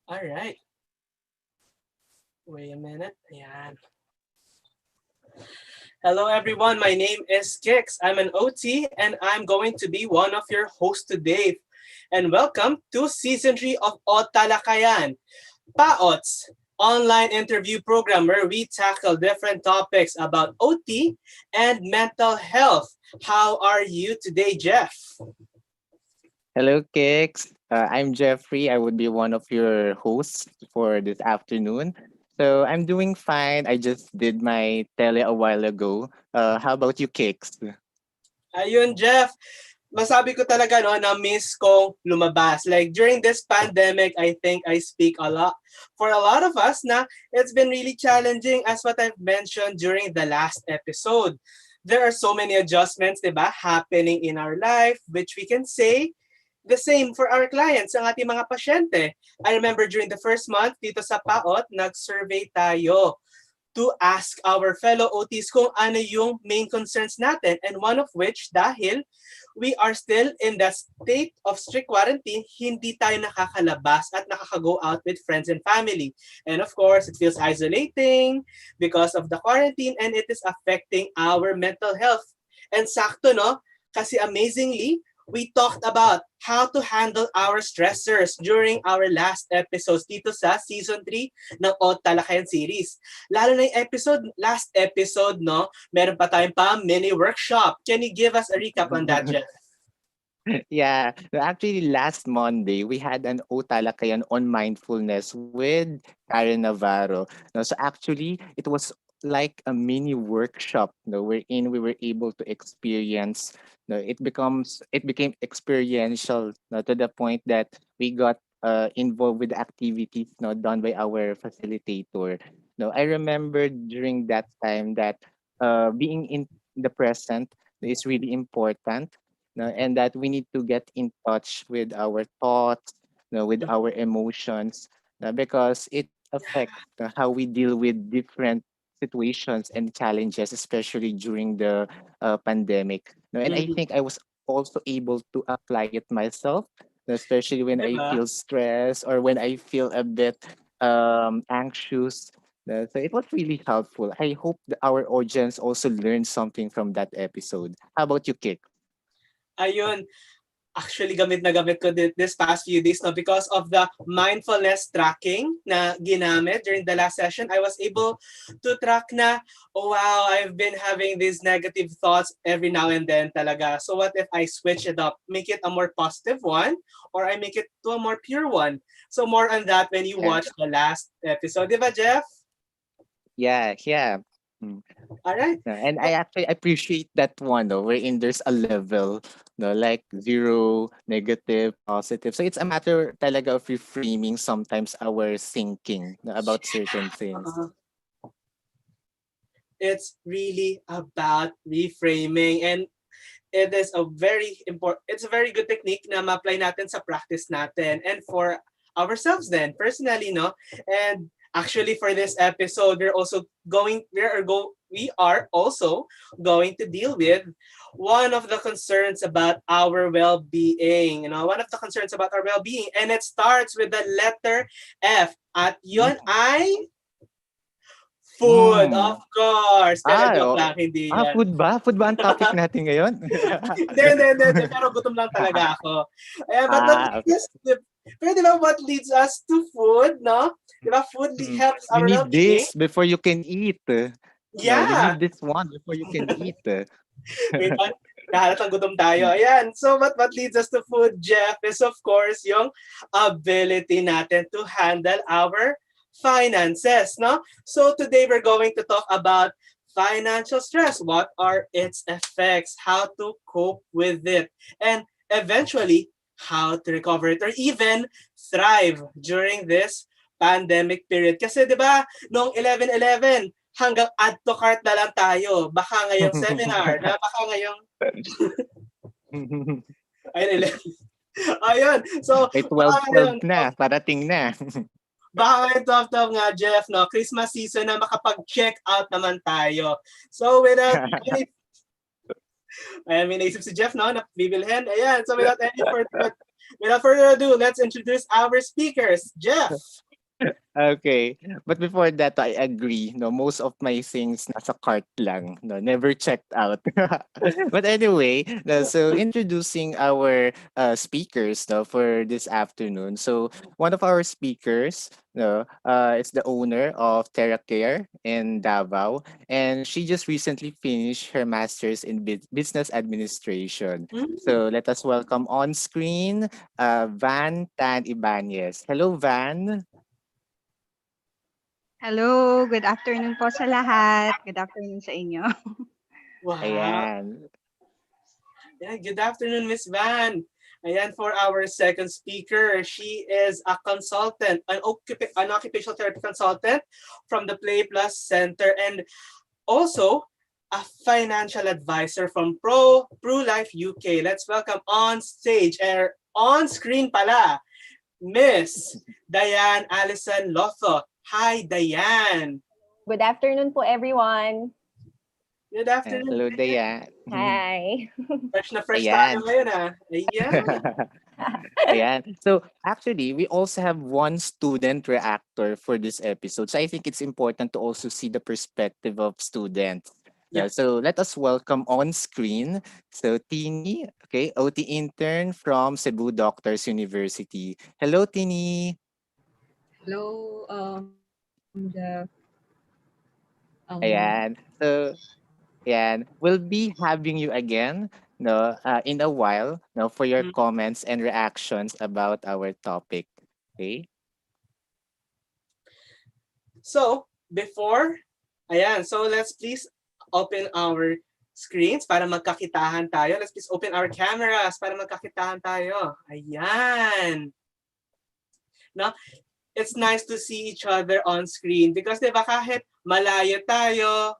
All right. Wait a minute. Ayan. Hello, everyone. My name is Kix. I'm an OT, and I'm going to be one of your hosts today. And welcome to Season 3 of OTalakayan, PAOTS, online interview program where we tackle different topics about OT and mental health. How are you today, Jeff? Hello, Kix. I'm Jeffrey. I would be one of your hosts for this afternoon. So I'm doing fine. I just did my tele a while ago. How about you, Kix? Ayun, Jeff. Masabi ko talaga no na miss kong lumabas. Like during this pandemic, I think I speak a lot for a lot of us na it's been really challenging as what I've mentioned during the last episode. There are so many adjustments, 'di ba, happening in our life which we can say the same for our clients, ang ating mga pasyente. I remember during the first month dito sa PAOT, nag-survey tayo to ask our fellow OTs kung ano yung main concerns natin. And one of which, dahil we are still in the state of strict quarantine, hindi tayo nakakalabas at nakaka-go out with friends and family. And of course, it feels isolating because of the quarantine and it is affecting our mental health. And sakto, no? Kasi amazingly, we talked about how to handle our stressors during our last episodes dito sa Season 3 ng O Talakayan series. Lalo na yung last episode, no? Meron pa tayong mini workshop. Can you give us a recap on that, Jeff? Yeah. No, actually, last Monday, we had an Otalakayan on mindfulness with Karen Navarro. No, so actually, it was like a mini workshop, no, wherein we were able to experience. No, it became experiential, no, to the point that we got involved with activities, no, done by our facilitator. No, I remember during that time that being in the present is really important, no, and that we need to get in touch with our thoughts, no, with our emotions, no, because it affects how we deal with different situations and challenges, especially during the pandemic. No, and I Mm-hmm. think I was also able to apply it myself, especially when I Diba? feel stressed or when I feel a bit anxious. So it was really helpful. I hope that our audience also learned something from that episode. How about you, Kik? Ayun. Actually, gamit na gamit ko this past few days, no, because of the mindfulness tracking na ginamit during the last session. I was able to track na, oh wow, I've been having these negative thoughts every now and then talaga. So what if I switch it up, make it a more positive one, or I make it to a more pure one? So more on that when you Yeah. watch the last episode, di ba, Jeff? Yeah, yeah. Mm. All right. Yeah, and I actually appreciate that one though, wherein there's a level, no, like zero, negative, positive. So it's a matter talaga of reframing sometimes our thinking, no, about certain things. Uh, it's really about reframing. And it is a very important, it's a very good technique na ma-apply natin sa practice natin and for ourselves then, personally, no? And actually for this episode, we are also going to deal with one of the concerns about our well-being. One of the concerns about our well-being, and it starts with the letter F. At yon Mm. ay food, of Mm. course. Pero joke Oo. lang, hindi yan. Food ba? Food ba ang topic natin ngayon? Hindi. Pero gutom lang talaga ako. But what Okay. leads us pero di ba what leads us to food, no? Di ba food helps You our need well-being? this before you can eat. No, you Yeah. need this one before you can eat. Wait, nahalatang gutom tayo. Ayan. So what leads us to food, Jeff, is of course yung ability natin to handle our finances, no? So today we're going to talk about financial stress. What are its effects? How to cope with it? And eventually, how to recover it or even thrive during this pandemic period. Kasi 'di ba, noong 11/11, hanggang add to cart na lang tayo. Baka ngayong seminar, na baka ngayong ayun, ayun. So, May baka 12-12 ngayon, na, parating na. baka ngayon 12 nga, Jeff, no? Christmas season na makapag-check out naman tayo. So, may naisip si Jeff, no? Na bibilhin. Ayan. So, without further ado, let's introduce our speakers. Jeff. Okay. But before that, I agree. No, most of my things nasa cart lang. No, never checked out. But anyway, no, so introducing our speakers no, for this afternoon. So one of our speakers no, is the owner of TerraCare in Davao. And she just recently finished her master's in business administration. Mm. So let us welcome on screen Van Tan Ibanez. Hello, Van. Hello, good afternoon po sa lahat. Good afternoon sa inyo. Wow. Ayan. Yeah, good afternoon, Miss Van. Ayan, for our second speaker, she is a consultant, an occupational therapy consultant from the Play Plus Center and also a financial advisor from Pro Life UK. Let's welcome on stage, on screen pala, Miss Diane Allison Lotho. Hi, Diane. Good afternoon po, everyone. Good afternoon. Hello, Daya. Hi. Fresh na fresh tayo Ayan. ngayon, ha? Ayan. Ayan. So actually, we also have one student reactor for this episode. So I think it's important to also see the perspective of students. Yeah. So let us welcome on screen. So Tini, okay, OT intern from Cebu Doctors University. Hello, Tini. Hello, Jeff. Ayan. So yan, we'll be having you again no in a while no for your Mm. comments and reactions about our topic. Okay? So, so let's please open our screens para magkakitahan tayo. Let's please open our cameras para magkakitahan tayo. Ayan. No? It's nice to see each other on screen because diba kahit malayo tayo,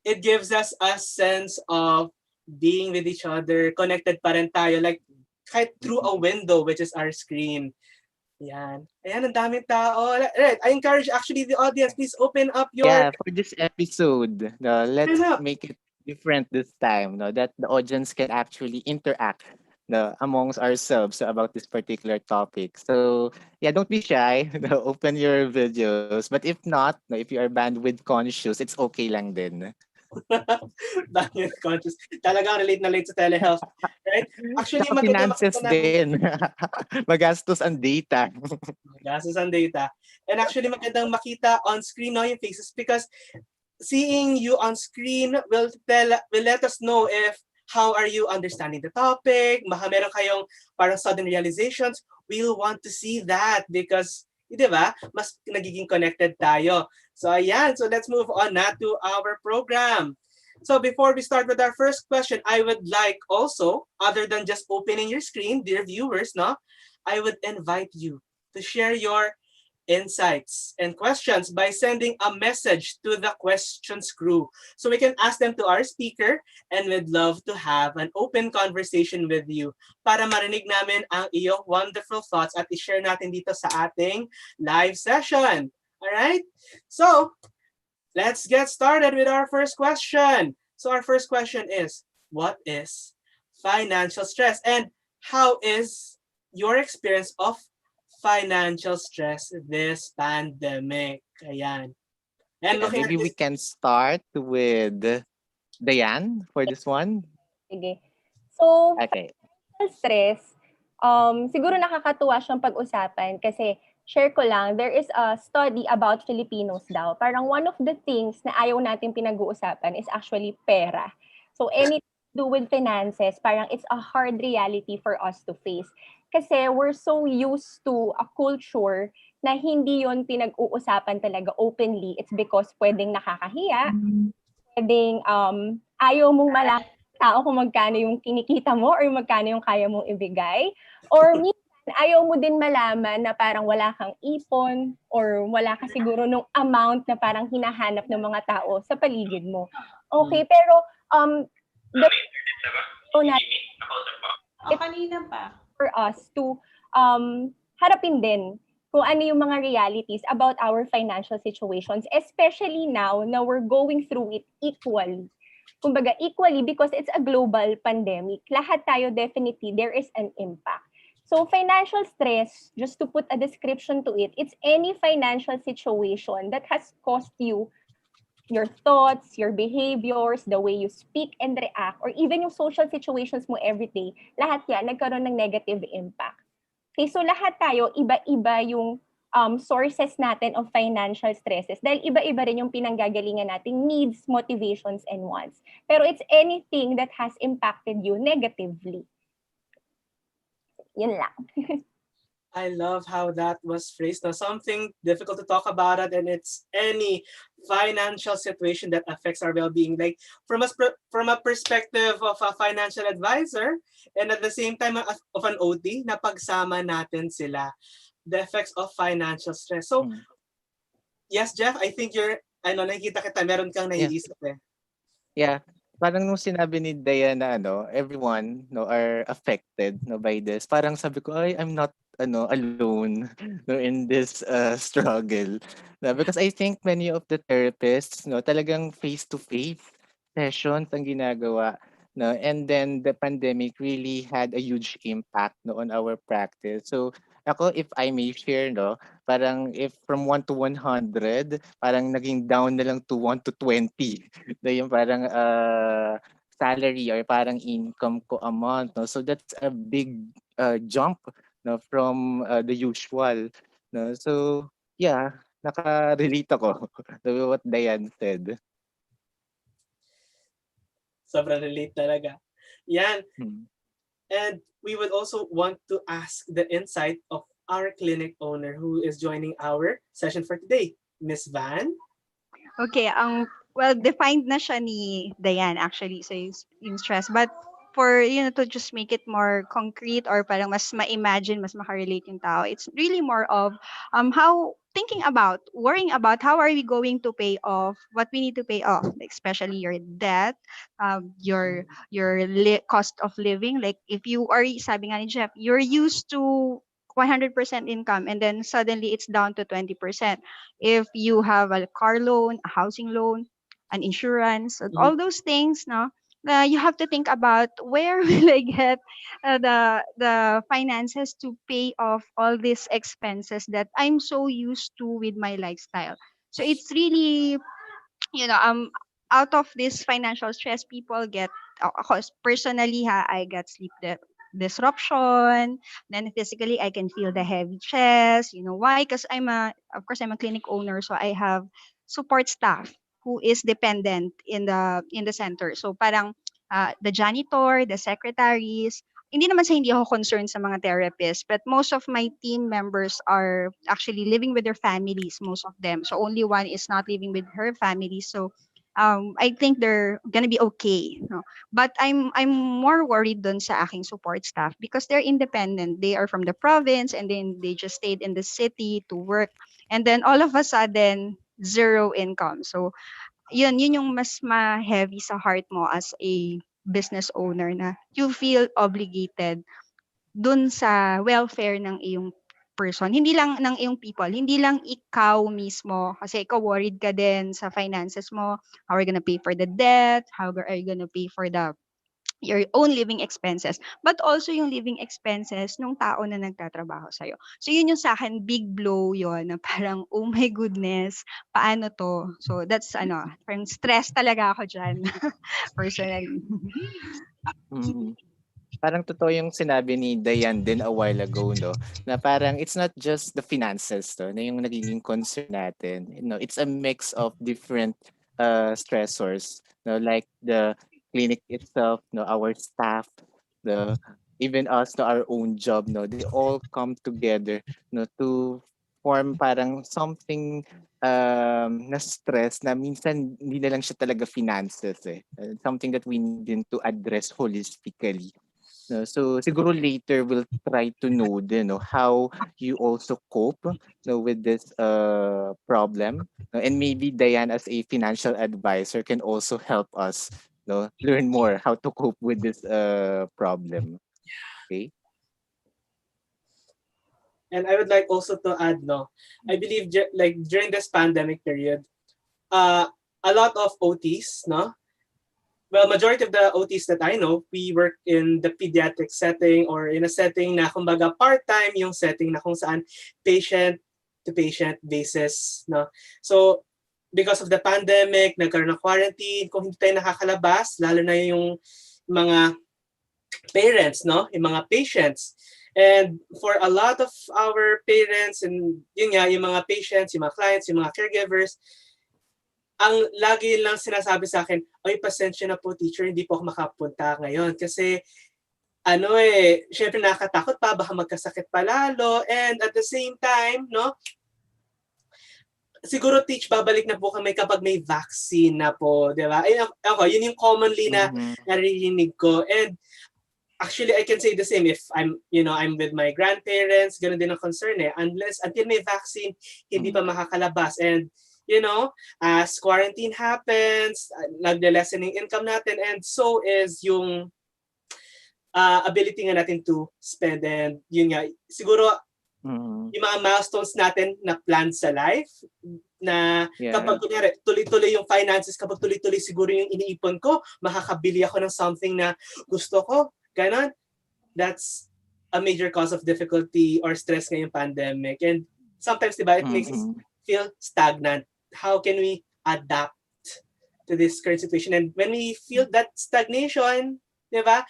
it gives us a sense of being with each other, connected pa rin tayo, like kahit through a window, which is our screen. Yan. Ayan, ang daming tao. Right, I encourage actually the audience, please open up your... Yeah, for this episode, no, let's Open up. make it different this time, no, that the audience can actually interact no, amongst ourselves about this particular topic. So yeah, don't be shy. No, open your videos. But if not, no, if you are bandwidth conscious, it's okay lang din. Bandwidth conscious. Talagang relate na late sa telehealth. Right? Actually, Tsaka maganda finances makita natin din. Magastos ang data. gasos ang data. And actually, magandang makita on screen no, yung faces because seeing you on screen will let us know if how are you understanding the topic, baka meron kayong parang sudden realizations, we'll want to see that because, di ba, mas nagiging connected tayo. So ayan, so let's move on na to our program. So before we start with our first question, I would like also, other than just opening your screen, dear viewers, no, I would invite you to share your insights and questions by sending a message to the questions crew. So we can ask them to our speaker and we'd love to have an open conversation with you para marinig namin ang iyong wonderful thoughts at i-share natin dito sa ating live session. Alright? So, let's get started with our first question. So our first question is, what is financial stress and how is your experience of financial stress this pandemic? Ayan. And Yeah, looking at maybe we this, can start with Diane for this one. Sige. So, Okay. financial stress, siguro nakakatuwa siyang pag-usapan kasi share ko lang, there is a study about Filipinos daw. Parang one of the things na ayaw natin pinag-uusapan is actually pera. So anything to do with finances, parang it's a hard reality for us to face. Kasi we're so used to a culture na hindi yon pinag-uusapan talaga openly. It's because pwedeng nakakahiya, pwedeng ayaw mong malaman tao kung magkano yung kinikita mo or magkano yung kaya mong ibigay. Or minsan, ayaw mo din malaman na parang wala kang ipon or wala ka siguro nung amount na parang hinahanap ng mga tao sa paligid mo. Okay, pero the na Kanina pa. for us to harapin din kung ano yung mga realities about our financial situations, especially now na we're going through it equally. Kumbaga, equally because it's a global pandemic. Lahat tayo definitely, there is an impact. So financial stress, just to put a description to it, it's any financial situation that has caused you your thoughts, your behaviors, the way you speak and react, or even yung social situations mo everyday, lahat yan nagkaroon ng negative impact. Okay, so lahat tayo, iba-iba yung sources natin of financial stresses dahil iba-iba rin yung pinanggagalingan nating needs, motivations, and wants. Pero it's anything that has impacted you negatively. Yun lang. I love how that was phrased. Now, something difficult to talk about it, and it's any financial situation that affects our well-being. Like from a perspective of a financial advisor, and at the same time of an OT, na pagsama natin sila, the effects of financial stress. So, yes, Jeff, I think nakikita kita, meron kang naiisip eh. Yeah. Parang nung sinabi ni Diana, everyone are affected by this. Parang sabi ko, ay, I'm not alone in this struggle. Because I think many of the therapists talagang face-to-face sessions ang ginagawa. No? And then the pandemic really had a huge impact on our practice. So ako, if I may share, parang if from 1 to 100, parang naging down na lang to 1 to 20. Yung parang salary or parang income ko a month. No? So that's a big jump from the usual. No? So yeah, naka-relate ako to what Diane said. Sobrang relate talaga. Yan. And we would also want to ask the insight of our clinic owner who is joining our session for today, Miss Van. Okay, well, defined na siya ni Diane actually, so yung stress. But for, to just make it more concrete or parang mas ma-imagine, mas makarelate yung tao, it's really more of how worrying about how are we going to pay off what we need to pay off, like especially your debt, your cost of living. Like if you are, sabi nga ni Jeff, you're used to 100% income and then suddenly it's down to 20%. If you have a car loan, a housing loan, an insurance, all those things, you have to think about where will I get the finances to pay off all these expenses that I'm so used to with my lifestyle. So it's really, out of this financial stress, people get, of course, personally, I get sleep disruption. Then physically, I can feel the heavy chest. You know why? Because of course, I'm a clinic owner, so I have support staff who is dependent in the center. So parang the janitor, the secretaries. Hindi naman sa hindi ako concerned sa mga therapists, but most of my team members are actually living with their families, most of them. So only one is not living with her family. So I think they're gonna be okay. No? But I'm more worried dun sa aking support staff because they're independent. They are from the province and then they just stayed in the city to work. And then all of a sudden, zero income. So yun yung mas ma-heavy sa heart mo as a business owner, na you feel obligated dun sa welfare ng iyong person. Hindi lang ng iyong people, hindi lang ikaw mismo, kasi ikaw worried ka din sa finances mo. How are you gonna pay for the debt? How are you gonna pay for the your own living expenses, but also yung living expenses nung tao na nagtatrabaho sa'yo. So yun yung sa akin, big blow yon, na parang, oh my goodness, paano to? So that's parang stress talaga ako dyan, personally. Mm. Parang totoo yung sinabi ni Dayan din a while ago, no? Na parang it's not just the finances, to, na yung nagiging concern natin. It's a mix of different stressors, no? Like the clinic itself, no, our staff, the even us, no, our own job, no, they all come together, no, to form parang something na stress na minsan hindi na lang siya talaga finances eh. Something that we need din to address holistically. No, so siguro later we'll try to know din, no, how you also cope, no, with this problem. No, and maybe Diane as a financial advisor can also help us, no, learn more how to cope with this problem. Okay? And I would like also to add, no, I believe like during this pandemic period, a lot of OTs, no, well, majority of the OTs that I know, we work in the pediatric setting or in a setting na kumbaga part-time, yung setting na kung saan patient-to-patient basis. No? So, because of the pandemic, nagkaroon ng quarantine, kung hindi tayo nakakalabas, lalo na yung mga parents, no? Yung mga patients. And for a lot of our parents and yun nga, yung mga patients, yung mga clients, yung mga caregivers, ang lagi lang sinasabi sa akin, ay pasensya na po teacher, hindi po ako makapunta ngayon kasi syempre nakakatakot pa, baka magkasakit pa lalo. And at the same time, no, siguro teach, babalik na po kami kapag may vaccine na po, di ba? Ako, yun yung commonly na naririnig ko. And actually, I can say the same if I'm with my grandparents, ganun din ang concern eh. Until may vaccine, hindi pa makakalabas. And as quarantine happens, nagle-lessening income natin, and so is yung ability nga natin to spend. And yun nga, siguro yung mga milestones natin na plan sa life, na kapag kunyari, tuloy-tuloy yung finances, kapag tuloy-tuloy siguro yung iniipon ko, makakabili ako ng something na gusto ko, ganon. That's a major cause of difficulty or stress ngayong pandemic. And sometimes, diba, it makes us feel stagnant. How can we adapt to this current situation? And when we feel that stagnation, di ba,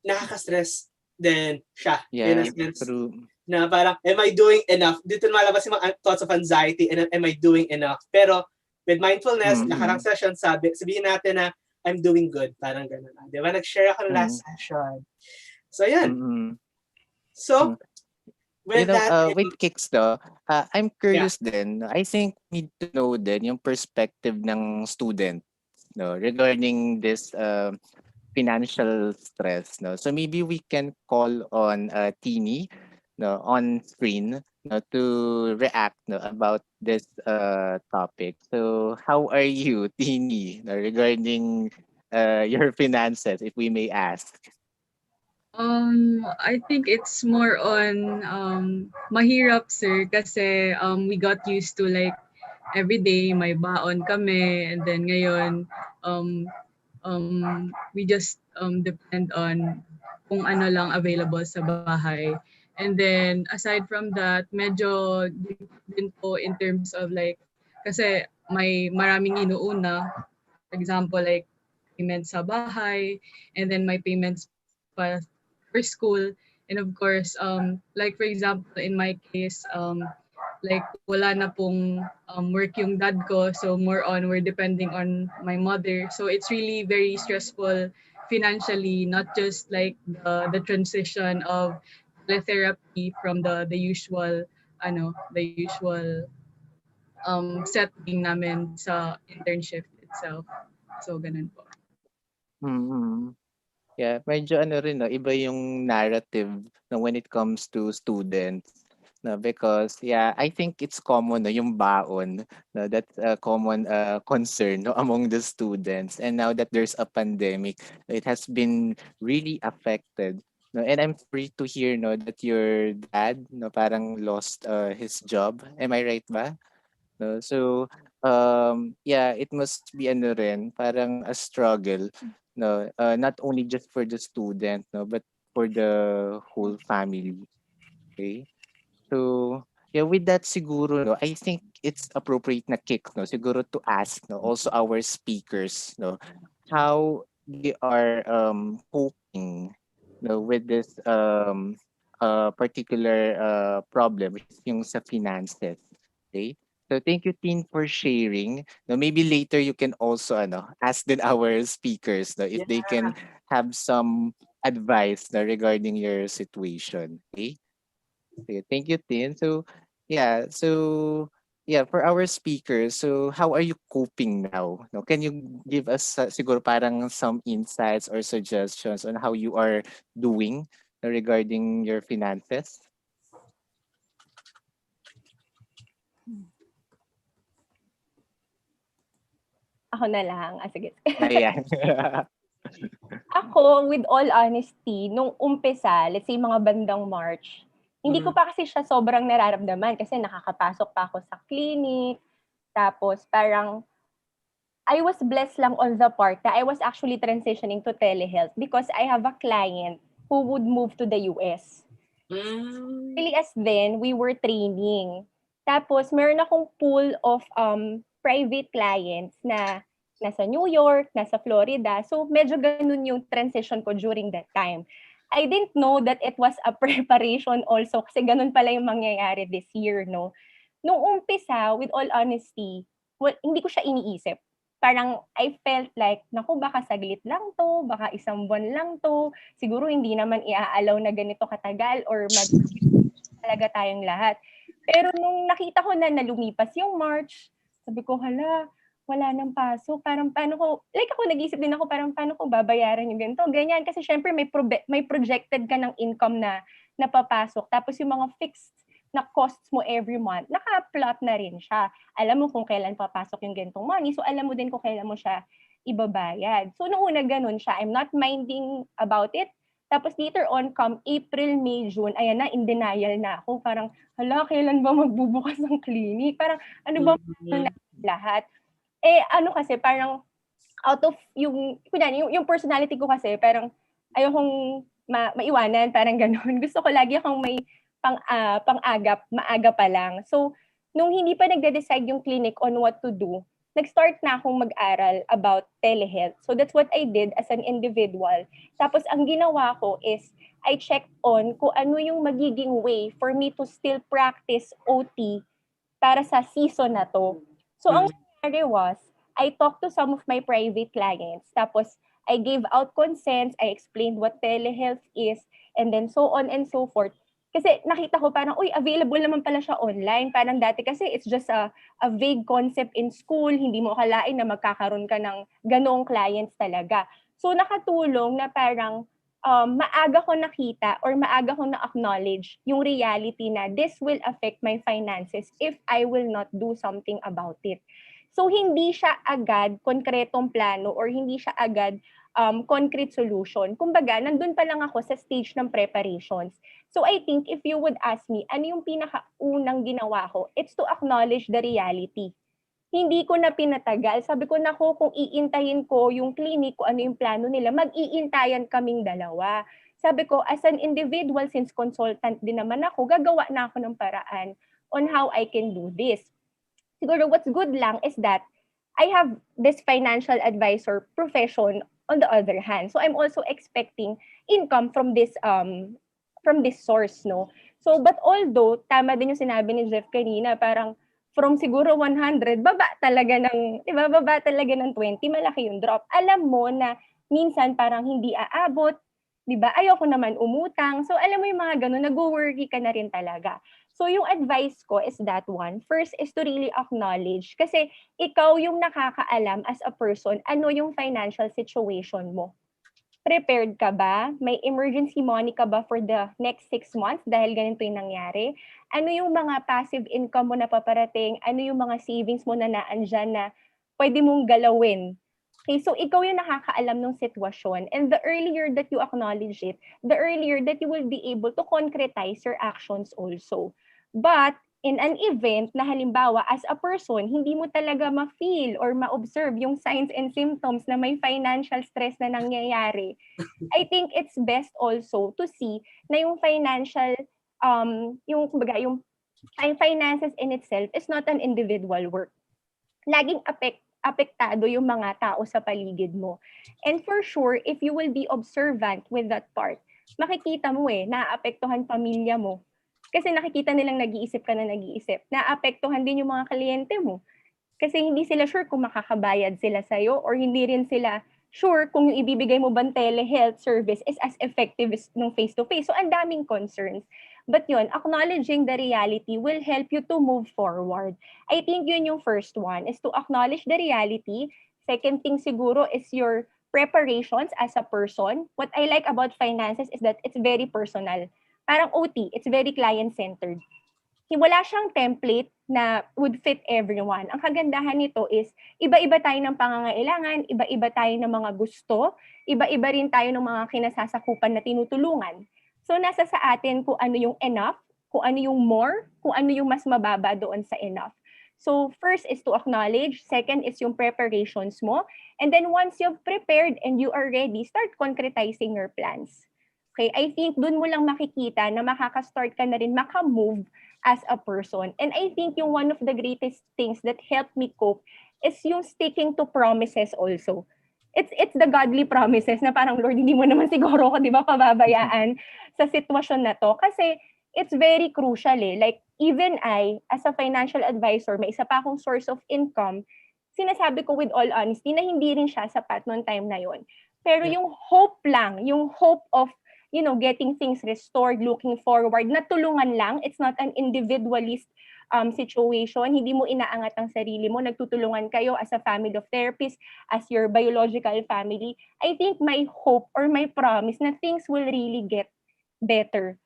nakaka-stress din siya. Yeah, in a sense, true. na parang, am I doing enough? Dito malabas yung mga thoughts of anxiety, and am I doing enough? Pero with mindfulness, nakarang session, sabihin natin na I'm doing good. Parang gano'n. Di ba? Nag-share ako ng last session. So, yun. So, with that, with Kicks though, I'm curious din. I think we need to know din yung perspective ng student, no, regarding this financial stress, no. So maybe we can call on Teeny, no, on screen, no, to react, no, about this topic. So how are you, Teeny, no, regarding your finances, if we may ask? I think it's more on mahirap sir kasi we got used to like every day may baon kami, and then ngayon we just depend on kung ano lang available sa bahay. And then aside from that, medyo din po in terms of like, kasi may maraming inuuna, for example like payments sa bahay, and then may payments pa for school. And of course, like for example, in my case, like wala na pong work yung dad ko. So more on, we're depending on my mother. So it's really very stressful financially, not just like the transition of teletherapy from the usual, the usual setting namin sa internship itself. So ganun po. Mm-hmm. Yeah, medyo ano rin, no, iba yung narrative na when it comes to students. No, because yeah, I think it's common no, yung baon. No, that's a common concern no, among the students. And now that there's a pandemic, it has been really affected. No, and I'm sorry to hear no that your dad no parang lost his job. Am I right ba? No, so yeah, it must be ano rin, parang a struggle no, not only just for the student no, but for the whole family. Okay? So, yeah, with that siguro, no, I think it's appropriate na kick, no, siguro to ask, no, also our speakers, no, how they are coping, no, with this particular problem, which is yung sa finances. Okay. So thank you, Tin, for sharing. No, maybe later you can also ask din our speakers no, if Yeah. they can have some advice no, regarding your situation. Okay. Sige, thank you, Tin. So, for our speakers, so how are you coping now? No, can you give us siguro parang some insights or suggestions on how you are doing regarding your finances? Ako na lang. Sige. Ayan. Ako, with all honesty, nung umpisa, let's say mga bandang March, hindi ko Mm. pa kasi siya sobrang nararamdaman kasi nakakapasok pa ako sa clinic. Tapos parang I was blessed lang on the part that I was actually transitioning to telehealth because I have a client who would move to the US. Mm. Really as then, we were training. Tapos, meron akong pool of private clients na nasa New York, nasa Florida. So, medyo ganun yung transition ko during that time. I didn't know that it was a preparation also kasi ganun pala yung mangyayari this year, no? Nung umpisa, with all honesty, hindi ko siya iniisip. Parang I felt like, naku, baka saglit lang to, baka isang buwan lang to, siguro hindi naman iaalaw na ganito katagal or talaga tayong lahat. Pero nung nakita ko na lumipas yung March, sabi ko, hala, wala nang pasok. Parang paano ko, like ako nag-isip din ako, parang paano ko babayaran yung ganito, ganyan. Kasi syempre may projected ka ng income na napapasok. Tapos yung mga fixed na costs mo every month, naka-plot na rin siya. Alam mo kung kailan papasok yung ganitong money, so alam mo din kung kailan mo siya ibabayad. So noong una ganun siya, I'm not minding about it. Tapos later on, come April, May, June, ayan na, in denial na ako. Parang, hala, kailan ba magbubukas ng clinic? Parang, ano ba Mm. lahat? Eh, ano kasi, parang, out of kunyari, yung personality ko kasi, parang, ayokong maiwanan, parang ganun. Gusto ko lagi akong may pang-agap, maaga pa lang. So, nung hindi pa nagde-decide yung clinic on what to do, nag-start na akong mag-aral about telehealth. So, that's what I did as an individual. Tapos, ang ginawa ko is, I checked on kung ano yung magiging way for me to still practice OT para sa season na to. So, ang Mm. nangyari was, I talked to some of my private clients. Tapos, I gave out consents, I explained what telehealth is, and then so on and so forth. Kasi nakita ko parang, uy, available naman pala siya online. Parang dati kasi it's just a vague concept in school. Hindi mo akalain na magkakaroon ka ng ganoong clients talaga. So nakatulong na parang maaga ko nakita or maaga ko na-acknowledge yung reality na this will affect my finances if I will not do something about it. So hindi siya agad konkretong plano or hindi siya agad concrete solution. Kumbaga, nandun pa lang ako sa stage ng preparations. So I think if you would ask me, ano yung pinakaunang ginawa ko, it's to acknowledge the reality. Hindi ko na pinatagal. Sabi ko, nako, kung iintayin ko yung clinic, kung ano yung plano nila, mag-iintayan kaming dalawa. Sabi ko, as an individual, since consultant din naman ako, gagawa na ako ng paraan on how I can do this. Siguro what's good lang is that I have this financial advisor profession on the other hand. So I'm also expecting income from this source, no? So but although tama din yung sinabi ni Jeff kanina, parang from siguro 100 baba talaga ng, 'di ba? Baba talaga ng 20, malaki yung drop. Alam mo na minsan parang hindi aabot, 'di ba? Ayoko naman umutang. So alam mo yung mga ganun, nag-worry ka na rin talaga. So yung advice ko is that one. First is to really acknowledge kasi ikaw yung nakakaalam as a person ano yung financial situation mo. Prepared ka ba? May emergency money ka ba for the next 6 months dahil ganito yung nangyari? Ano yung mga passive income mo na paparating? Ano yung mga savings mo na naandyan na pwede mong galawin? Okay, so ikaw yung nakakaalam ng sitwasyon. And the earlier that you acknowledge it, the earlier that you will be able to concretize your actions also. But in an event na halimbawa as a person, hindi mo talaga ma-feel or ma-observe yung signs and symptoms na may financial stress na nangyayari, I think it's best also to see na yung financial, yung kumbaga, yung finances in itself is not an individual work. Laging apektado yung mga tao sa paligid mo. And for sure, if you will be observant with that part, makikita mo naapektuhan pamilya mo. Kasi nakikita nilang nag-iisip ka na nag-iisip. Naapektuhan din yung mga kliyente mo. Kasi hindi sila sure kung makakabayad sila sa'yo or hindi rin sila sure kung yung ibibigay mo bang telehealth service is as effective as nung face-to-face. So, ang daming concerns. But yun, acknowledging the reality will help you to move forward. I think yun yung first one, is to acknowledge the reality. Second thing siguro is your preparations as a person. What I like about finances is that it's very personal. Parang OT, it's very client-centered. Wala siyang template na would fit everyone. Ang kagandahan nito is, iba-iba tayo ng pangangailangan, iba-iba tayo ng mga gusto, iba-iba rin tayo ng mga kinasasakupan na tinutulungan. So, nasa sa atin kung ano yung enough, kung ano yung more, kung ano yung mas mababa doon sa enough. So, first is to acknowledge. Second is yung preparations mo. And then once you've prepared and you are ready, start concretizing your plans. Okay, I think dun mo lang makikita na makaka-start ka na rin maka-move as a person. And I think yung one of the greatest things that helped me cope is yung sticking to promises also. It's the godly promises na parang, Lord, hindi mo naman siguro ko, di ba, pababayaan sa sitwasyon na to. Kasi it's very crucial Like, even I, as a financial advisor, may isa pa akong source of income, sinasabi ko with all honesty na hindi rin siya sapat noong time na yon. Pero yung hope lang, yung hope of getting things restored, looking forward, natulungan lang. It's not an individualist situation. Hindi mo inaangat ang sarili mo. Nagtutulungan kayo as a family of therapists, as your biological family. I think my hope or my promise na things will really get better.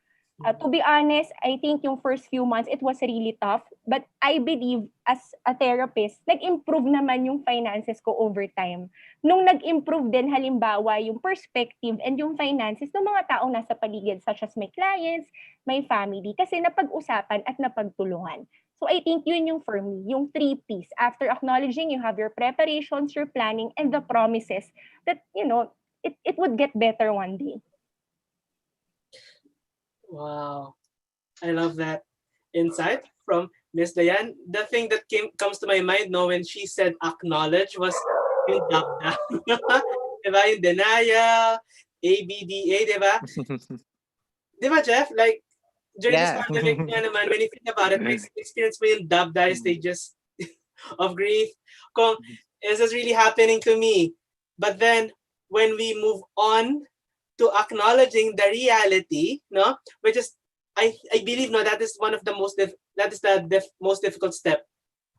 To be honest, I think yung first few months, it was really tough. But I believe as a therapist, nag-improve naman yung finances ko over time. Nung nag-improve din halimbawa yung perspective and yung finances ng mga taong nasa paligid, such as my clients, my family, kasi napag-usapan at napagtulungan. So I think yun yung for me, yung 3 Ps. After acknowledging, you have your preparations, your planning, and the promises that, it would get better one day. Wow. I love that insight from Miss Dayan. The thing that comes to my mind when she said acknowledge was yung dab-dab. Diba? Yung denial, ABDA, diba? Diba, Jeff? Like, during this pandemic nga naman, when you think about it, experience mo yung dab-dab stages of grief. Kung, is this really happening to me? But then, when we move on to acknowledging the reality, which is, I believe, that is one of the most most difficult step.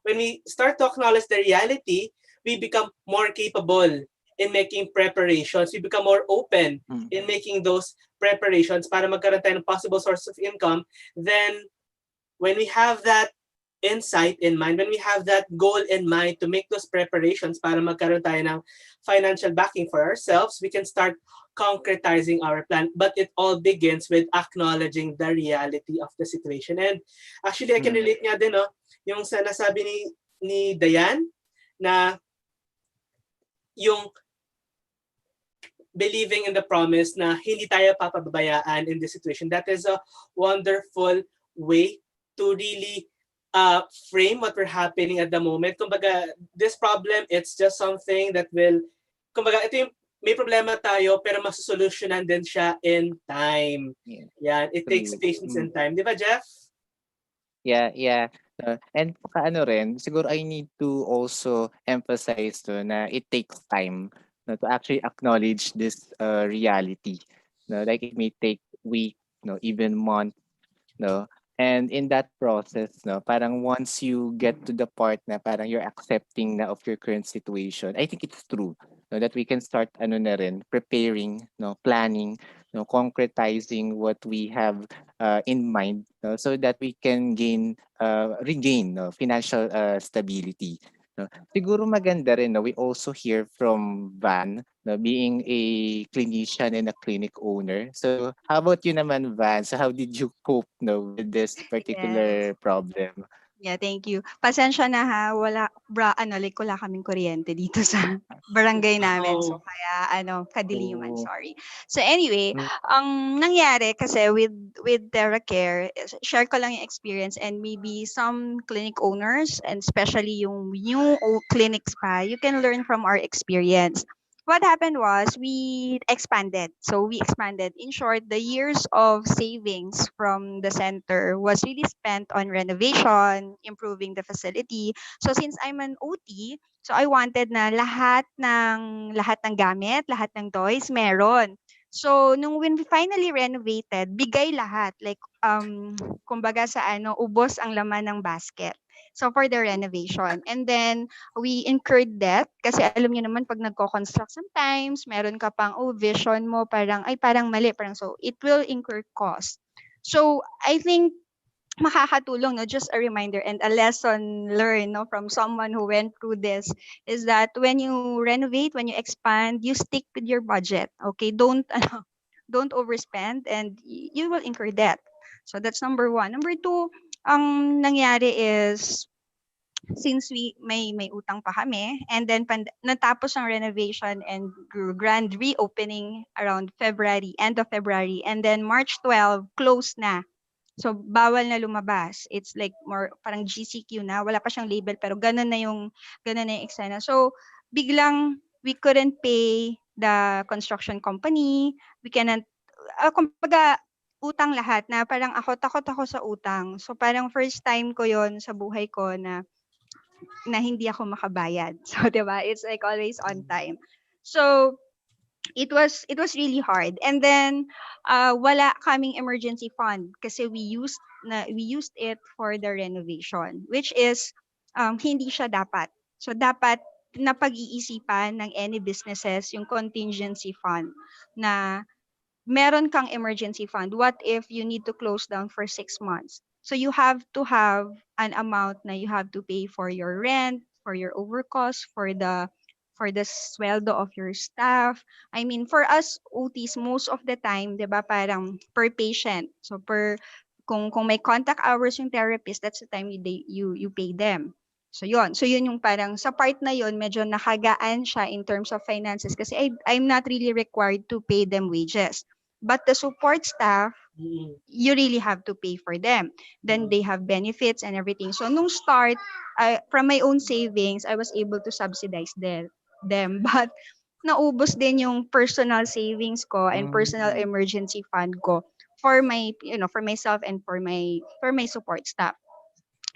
When we start to acknowledge the reality, we become more capable in making preparations. We become more open in making those preparations para magkaroon tayo ng possible source of income. Then, when we have that insight in mind, when we have that goal in mind to make those preparations para magkaroon tayo ng financial backing for ourselves, we can start concretizing our plan. But it all begins with acknowledging the reality of the situation. And actually, I can relate nga din, yung sa nasabi ni Dayan, na yung believing in the promise na hindi tayo papabayaan in this situation. That is a wonderful way to really frame what we're happening at the moment. Kumbaga, this problem, it's just something that will, kumbaga, ito yung may problema tayo pero masusolusyonan din siya in time. Yan, it takes patience and time. Di ba, Jeff? Yeah. And rin, siguro I need to also emphasize na it takes time to actually acknowledge this reality. Like it may take weeks, even months, And in that process, parang once you get to the part na parang you're accepting na of your current situation, I think it's true. so that we can start preparing, planning, concretizing what we have in mind, so that we can regain financial stability. No? Siguro maganda rin, we also hear from Van, being a clinician and a clinic owner. So how about you naman, Van? So how did you cope, with this Yes. particular problem? Yeah, thank you. Pasensya na ha, like wala kaming kuryente dito sa barangay namin. So Wow. kaya kadiliman, Oh. sorry. So anyway, Mm. ang nangyari kasi with TerraCare, share ko lang yung experience, and maybe some clinic owners, and especially yung new clinics pa, you can learn from our experience. What happened was we expanded. So we expanded. In short, the years of savings from the center was really spent on renovation, improving the facility. So since I'm an OT, so I wanted na lahat ng gamit, lahat ng toys meron. So when we finally renovated, bigay lahat, like kumbaga sa ubos ang laman ng basket. So for the renovation. And then we incurred debt kasi alam niyo naman pag nagko-construct sometimes, meron ka pang vision mo parang mali, so it will incur cost. So I think makakatulong, just a reminder and a lesson learned, from someone who went through this, is that when you renovate, when you expand, you stick with your budget. Okay, don't don't overspend, and you will incur debt. So that's number one. Number two, ang nangyari is, since may utang pa kami, and then natapos ang renovation and grand reopening around February, end of February, and then March 12 closed na. So bawal na lumabas. It's like more parang GCQ na, wala pa siyang label pero ganun na yung eksena. So biglang we couldn't pay the construction company. We cannot, kumbaga utang lahat, na parang takot ako sa utang. So parang first time ko yon sa buhay ko na hindi ako makabayad. So, 'di ba? It's like always on time. So, it was really hard. And then wala kaming emergency fund kasi we used it for the renovation, which is hindi siya dapat. So, dapat napag-iisipan ng any businesses yung contingency fund, na meron kang emergency fund. What if you need to close down for 6 months? So you have to have an amount na you have to pay for your rent, for your overcost, for the sweldo of your staff. I mean, for us OTs, most of the time, 'di ba, parang per patient. So kung may contact hours yung therapist, that's the time you pay them. So yun yung parang sa part na yun, medyo nakagaan siya in terms of finances kasi I'm not really required to pay them wages. But the support staff, Mm. you really have to pay for them. Then they have benefits and everything. So nung start, from my own savings, I was able to subsidize them. But naubos din yung personal savings ko and personal Mm. emergency fund ko for for myself and for my support staff.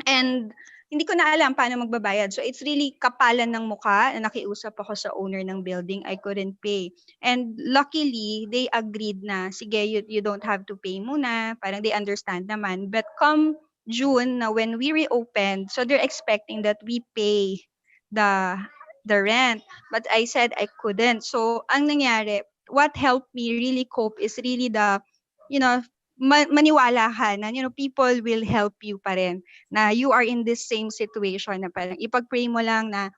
And hindi ko na alam paano magbabayad. So it's really kapalan ng mukha na nakiusap ako sa owner ng building. I couldn't pay. And luckily, they agreed na, sige, you don't have to pay muna. Parang they understand naman. But come June, na when we reopened, so they're expecting that we pay the the rent. But I said I couldn't. So ang nangyari, what helped me really cope is really the, you know, maniwala ka na, people will help you pa rin, na you are in this same situation, na parang ipag-pray mo lang na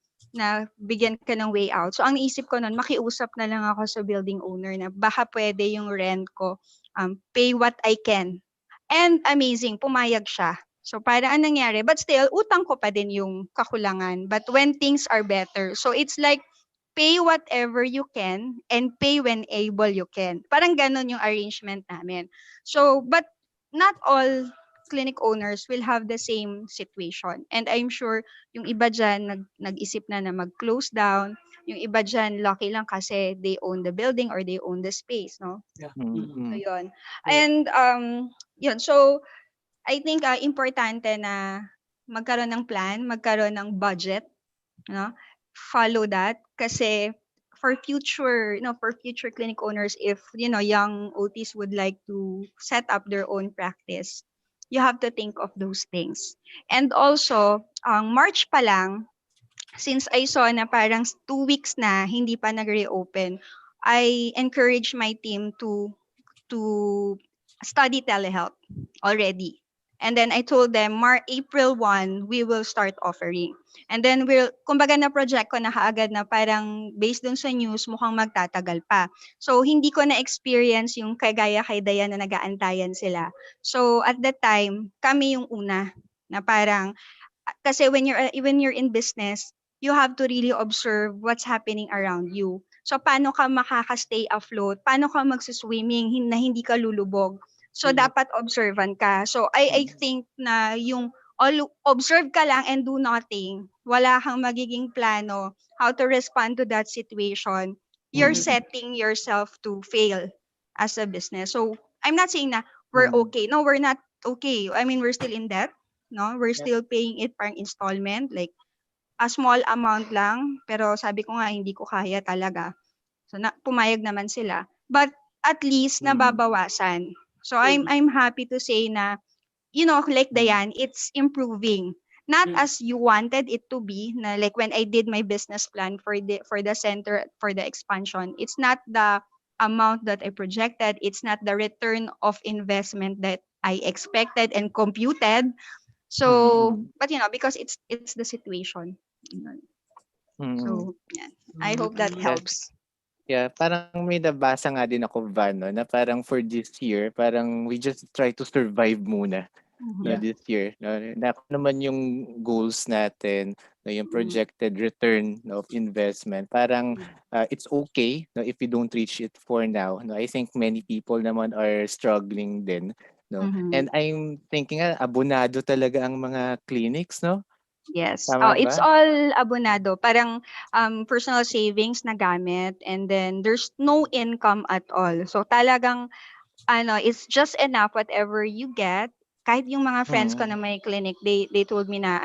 bigyan ka ng way out. So ang naisip ko noon, makiusap na lang ako sa building owner na baka pwede yung rent ko, pay what I can. And amazing, pumayag siya. So para ang nangyari, but still, utang ko pa din yung kakulangan. But when things are better, so it's like, pay whatever you can and pay when able you can. Parang ganun yung arrangement namin. So, but not all clinic owners will have the same situation. And I'm sure yung iba dyan nag-isip na mag-close down. Yung iba dyan, lucky lang kasi they own the building or they own the space, no? Yeah. So, Mm. yun. Yeah. And, yun. So, I think importante na magkaroon ng plan, magkaroon ng budget, no? Follow that kasi for future clinic owners, if young OTs would like to set up their own practice, you have to think of those things. And also, March pa lang, since I saw na parang 2 weeks na hindi pa nag-reopen, I encourage my team to study telehealth already. And then I told them, April 1, we will start offering. And then kumbaga na project ko na kaagad na parang based dun sa news, mukhang magtatagal pa. So, hindi ko na-experience yung kagaya kay Dayan na nag-aantayan sila. So, at that time, kami yung una na parang kasi when you're in business, you have to really observe what's happening around you. So paano ka makaka-stay afloat? Paano ka magsuswimming na hindi ka lulubog? So Mhm. dapat observant ka. So I think na yung observe ka lang and do nothing. Wala kang magiging plano how to respond to that situation. You're Mhm. setting yourself to fail as a business. So I'm not saying na we're Mm. okay. No, we're not okay. I mean, we're still in debt, no? We're Yep. still paying it parang installment, like a small amount lang, pero sabi ko nga hindi ko kaya talaga. So pumayag naman sila. But at least Mm. nababawasan. So Mhm. I'm happy to say na like Mm. Dayan, it's improving. Not Mhm. as you wanted it to be, na like when I did my business plan for the center for the expansion, it's not the amount that I projected, it's not the return of investment that I expected and computed. So, Mm. but because it's the situation. Yun. Mm. So, yeah. I hope that Yeah, helps. yeah, parang may nabasa nga din ako, Van, no, na parang for this year, parang we just try to survive muna. No, Yeah. Mhm. this year, no, na kung naman yung goals natin, no, yung Mhm. projected return, no, of investment, parang it's okay, no, if we don't reach it for now. No, I think many people naman are struggling din, no. Mhm. And I'm thinking abonado talaga ang mga clinics, no? Yes. Oh, Tama it's ba? all abonado. Parang personal savings na gamit, and then there's no income at all. So talagang it's just enough whatever you get. Kahit yung mga friends ko Mm. na may clinic, they told me na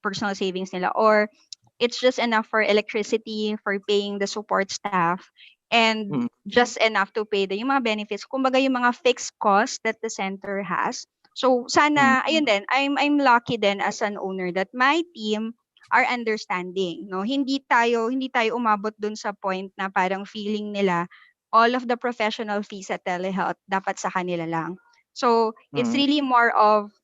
personal savings nila, or it's just enough for electricity, for paying the support staff, and Mm. just enough to pay yung mga benefits. Kumbaga yung mga fixed costs that the center has. So Mm. sana, ayun din, I'm lucky din as an owner that my team are understanding, no? Hindi tayo umabot dun sa point na parang feeling nila all of the professional fees at telehealth dapat sa kanila lang. So it's Mm. really more of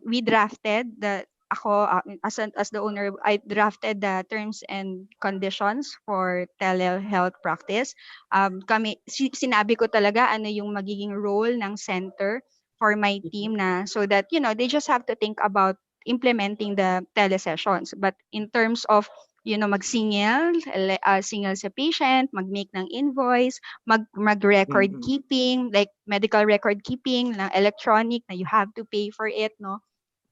we drafted the ako as the owner, I drafted the terms and conditions for telehealth practice. Sinabi ko talaga ano yung magiging role ng center for my team, na so that they just have to think about implementing the telesessions. But in terms of magsingil, singil sa patient, mag-make ng invoice, mag-record Mm. keeping, like medical record keeping na electronic na you have to pay for it, no?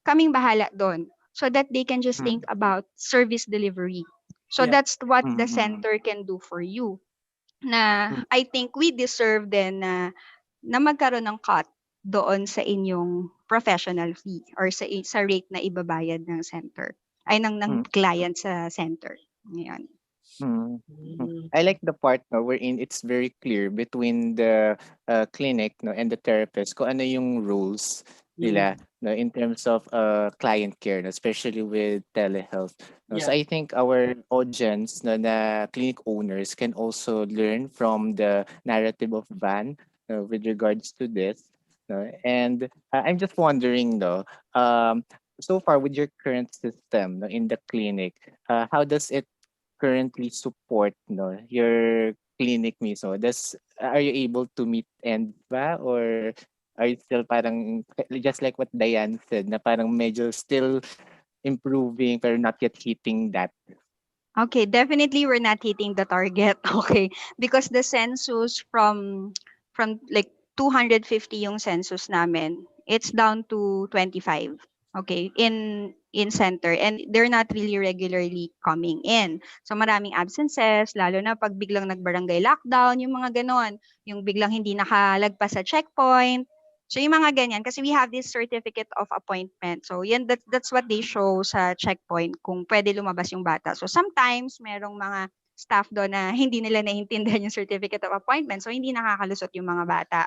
Kaming bahala doon, so that they can just think Mm. about service delivery. So Yeah. that's what the Mm. center can do for you. Na Mm. I think we deserve din na magkaroon ng cut doon sa inyong professional fee, or sa rate na ibabayad ng center ay ng Mm. client sa center. Ngayon. Mm. Mm. Mhm. I like the part, no, wherein it's very clear between the clinic, no, and the therapist kung ano yung roles nila, Mhm. no, in terms of client care, no, especially with telehealth. No. So Yeah. I think our audience, no, na clinic owners can also learn from the narrative of Van, no, with regards to this. No. And I'm just wondering, though, so far with your current system, no, in the clinic, how does it currently support, no, your clinic mismo? Are you able to meet end ba, or are you still parang just like what Diane said, na parang medyo still improving pero not yet hitting that? Okay, definitely we're not hitting the target. Okay, because the census from like 250 yung census namin, it's down to 25. Okay, in center, and they're not really regularly coming in. So maraming absences, lalo na pag biglang nagbarangay lockdown, yung mga ganon, yung biglang hindi nakalagpas sa checkpoint. So yung mga ganyan, kasi we have this certificate of appointment. So yan, that's what they show sa checkpoint kung pwede lumabas yung bata. So sometimes merong mga staff doon na hindi nila naiintindihan yung certificate of appointment. So hindi nakakalusot yung mga bata.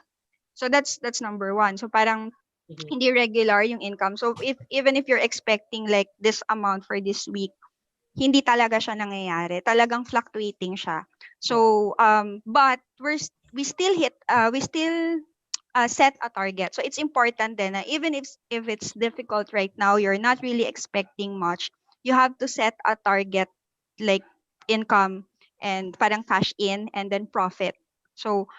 So that's number one. So parang Mhm. hindi regular yung income. So even if you're expecting like this amount for this week, hindi talaga siya nangyayari. Talagang fluctuating siya. So, but we still set a target. So it's important then na even if it's difficult right now, you're not really expecting much, you have to set a target like income and parang cash in and then profit. So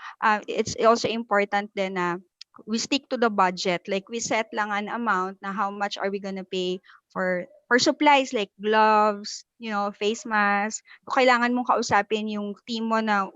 it's also important then na we stick to the budget. Like we set lang an amount na how much are we gonna pay for supplies like gloves, face mask. Kailangan mong kausapin yung team mo na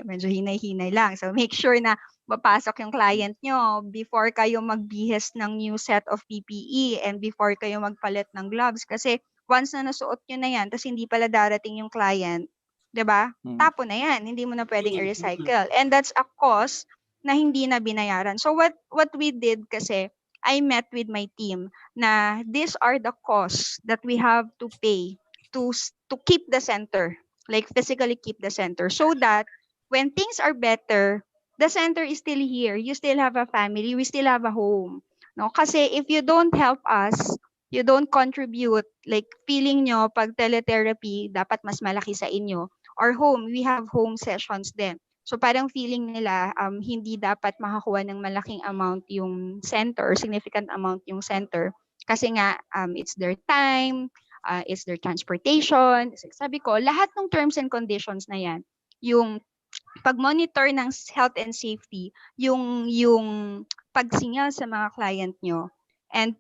medyo hinay-hinay lang. So make sure na mapasok yung client nyo before kayo magbihis ng new set of PPE and before kayo magpalit ng gloves. Kasi once na nasuot nyo na yan, tapos hindi pala darating yung client, 'di ba? Tapo na yan. Hindi mo na pwedeng i-recycle. And that's a cost na hindi na binayaran. So what we did kasi, I met with my team na these are the costs that we have to pay to keep the center, like physically keep the center, so that when things are better, the center is still here. You still have a family. We still have a home. No? Kasi if you don't help us, you don't contribute, like feeling nyo pag teletherapy, dapat mas malaki sa inyo. Or home, we have home sessions din. So parang feeling nila hindi dapat makakuha ng malaking amount yung center, significant amount yung center. Kasi nga it's their time, it's their transportation. Sabi ko, lahat ng terms and conditions na yan, yung pag-monitor ng health and safety, yung pag-signal sa mga client nyo, and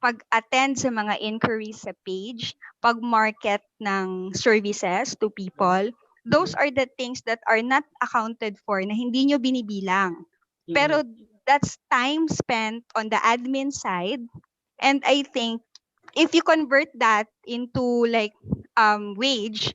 pag-attend sa mga inquiries sa page, pag-market ng services to people, those are the things that are not accounted for na hindi nyo binibilang. Pero that's time spent on the admin side, and I think if you convert that into like wage,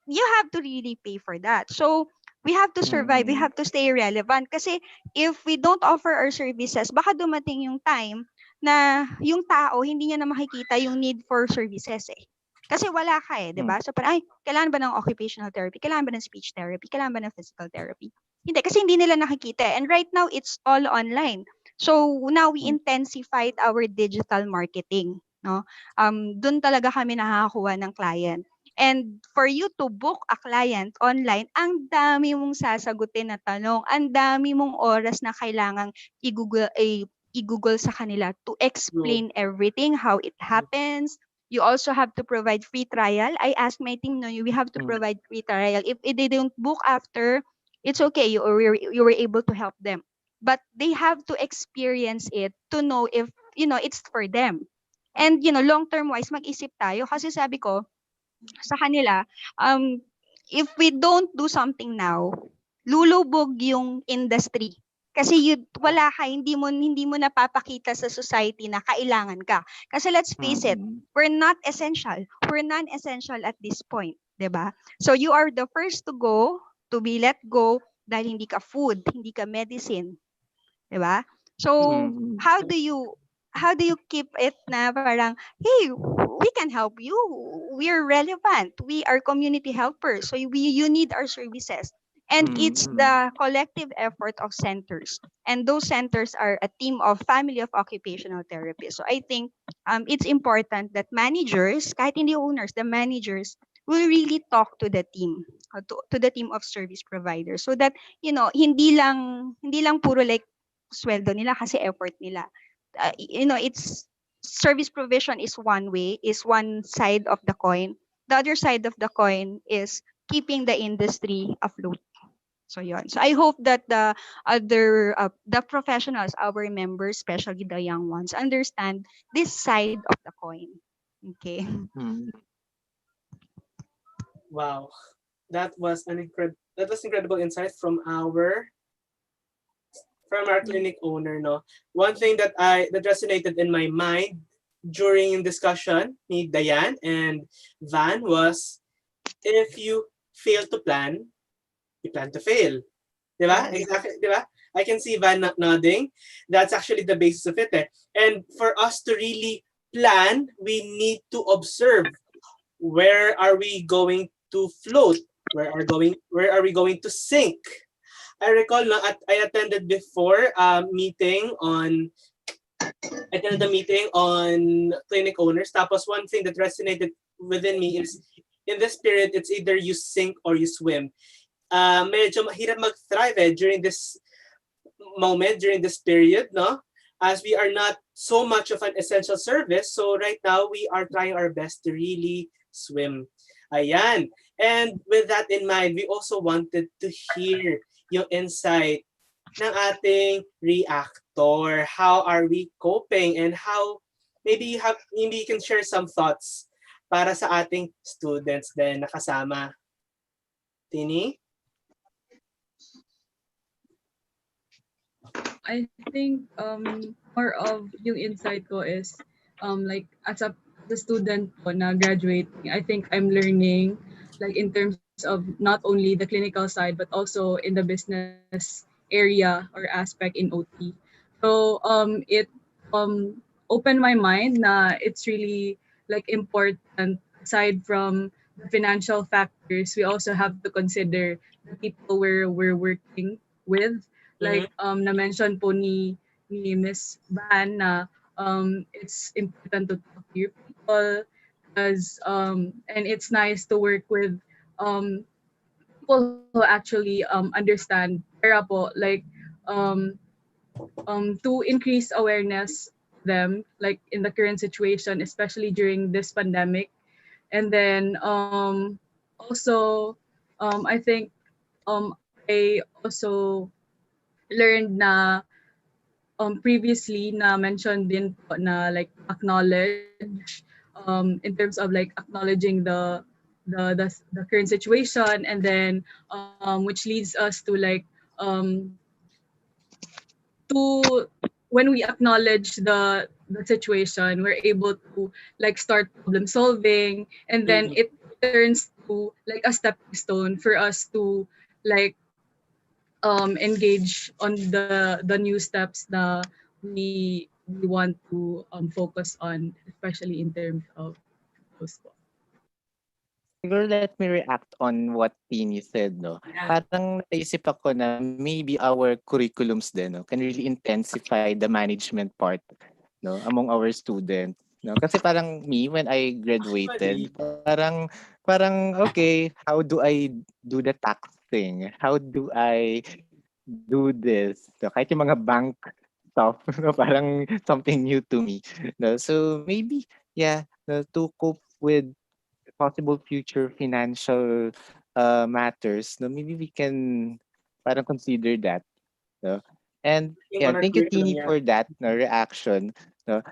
you have to really pay for that. So we have to survive, we have to stay relevant. Kasi if we don't offer our services, baka dumating yung time na yung tao, hindi niya na makikita yung need for services eh. Kasi wala ka eh, di ba? So parang, kailangan ba ng occupational therapy? Kailangan ba ng speech therapy? Kailangan ba ng physical therapy? Hindi, kasi hindi nila nakikita eh. And right now, it's all online. So now we intensified our digital marketing. No? Doon talaga kami nakakakuha ng client. And for you to book a client online, ang dami mong sasagutin na tanong, ang dami mong oras na kailangang i-Google sa kanila to explain everything, how it happens. You also have to provide free trial. I asked my team, no, we have to provide free trial. If they don't book after, it's okay. You were able to help them. But they have to experience it to know if, it's for them. And, long-term wise, mag-isip tayo. Kasi sabi ko, sa kanila, if we don't do something now, lulubog yung industry. Kasi wala ka, hindi mo napapakita sa society na kailangan ka. Kasi let's face it, we're not essential. We're non-essential at this point, 'di ba? So you are the first to go, to be let go dahil hindi ka food, hindi ka medicine, 'di ba? So how do you keep it na parang, hey, we can help you. We are relevant. We are community helpers. So you need our services. And it's the collective effort of centers. And those centers are a team of family of occupational therapists. So I think it's important that managers, kahit hindi owners, the managers will really talk to the team, to the team of service providers, so that, hindi lang puro like sweldo nila kasi effort nila. It's service provision is one way, is one side of the coin. The other side of the coin is keeping the industry afloat. So yon. So I hope that the other the professionals, our members, especially the young ones, understand this side of the coin. Okay. Wow, that was incredible insight from our clinic owner. No, one thing that resonated in my mind during discussion with Diane and Van was, if you fail to plan, you plan to fail. Diba? Exactly, diba? I can see Van nodding. That's actually the basis of it. And for us to really plan, we need to observe, where are we going to float? Where are we going to sink? I recall I attended before meeting on clinic owners. Tapos one thing that resonated within me is, in this period, it's either you sink or you swim. Medyo mahirap mag-thrive during this moment, during this period, no? As we are not so much of an essential service, so right now we are trying our best to really swim. Ayan. And with that in mind, we also wanted to hear yung insight ng ating reactor. How are we coping and how maybe you can share some thoughts para sa ating students din nakasama. Tini? I think more of yung insight ko is like as a student po na graduating, I think I'm learning like in terms of not only the clinical side but also in the business area or aspect in OT. So it opened my mind na it's really like important aside from the financial factors, we also have to consider the people we're working with. Mhm. Like na-mention po ni Miss Van na it's important to talk to your people because and it's nice to work with um people who actually understand para po like um to increase awareness them like in the current situation, especially during this pandemic. And then also I think I also learned na previously na mentioned din po na like acknowledge in terms of like acknowledging the current situation, and then which leads us to like to when we acknowledge the situation, we're able to like start problem solving, and then Mhm. it turns to like a stepping stone for us to like engage on the new steps na we want to focus on, especially in terms of those po. Siguro let me react on what Tini said, no? Yeah. Parang naisip ako na maybe our curriculums din, no, can really intensify the management part, no, among our students, no? Kasi parang me, when I graduated, Actually, parang okay, how do I do the tax thing? How do I do this? So, kahit yung mga bank stuff, no, parang something new to me, no? So maybe, yeah, no, to cope with possible future financial matters, no, maybe we can parang consider that, no? And yung yeah, on our thank you curriculum, Tini yeah. for that, no, reaction, no.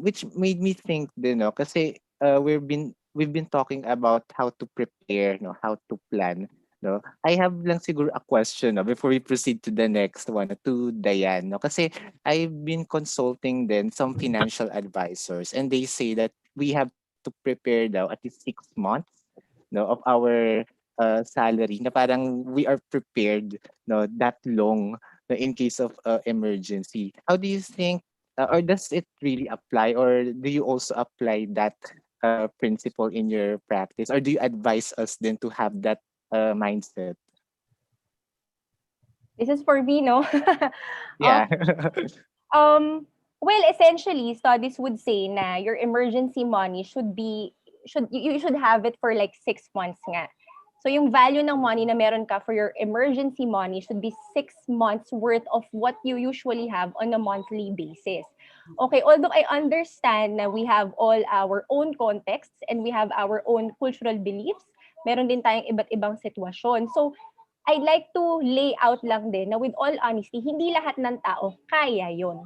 Which made me think din, no, kasi we've been talking about how to prepare, no, how to plan, no. I have lang siguro a question, no, before we proceed to the next one, to Diane, no, kasi I've been consulting then some financial advisors, and they say that we have to prepare daw at least 6 months, no, of our salary, na parang we are prepared, no, that long, no, in case of emergency. How do you think, or does it really apply, or do you also apply that principle in your practice, or do you advise us then to have that mindset? This is for me, no? um, Yeah. well, essentially, studies would say na your emergency money you should have it for like 6 months nga. So yung value ng money na meron ka for your emergency money should be 6 months worth of what you usually have on a monthly basis. Okay, although I understand na we have all our own contexts and we have our own cultural beliefs, meron din tayong iba't ibang sitwasyon. So I'd like to lay out lang din na with all honesty, hindi lahat ng tao kaya yon.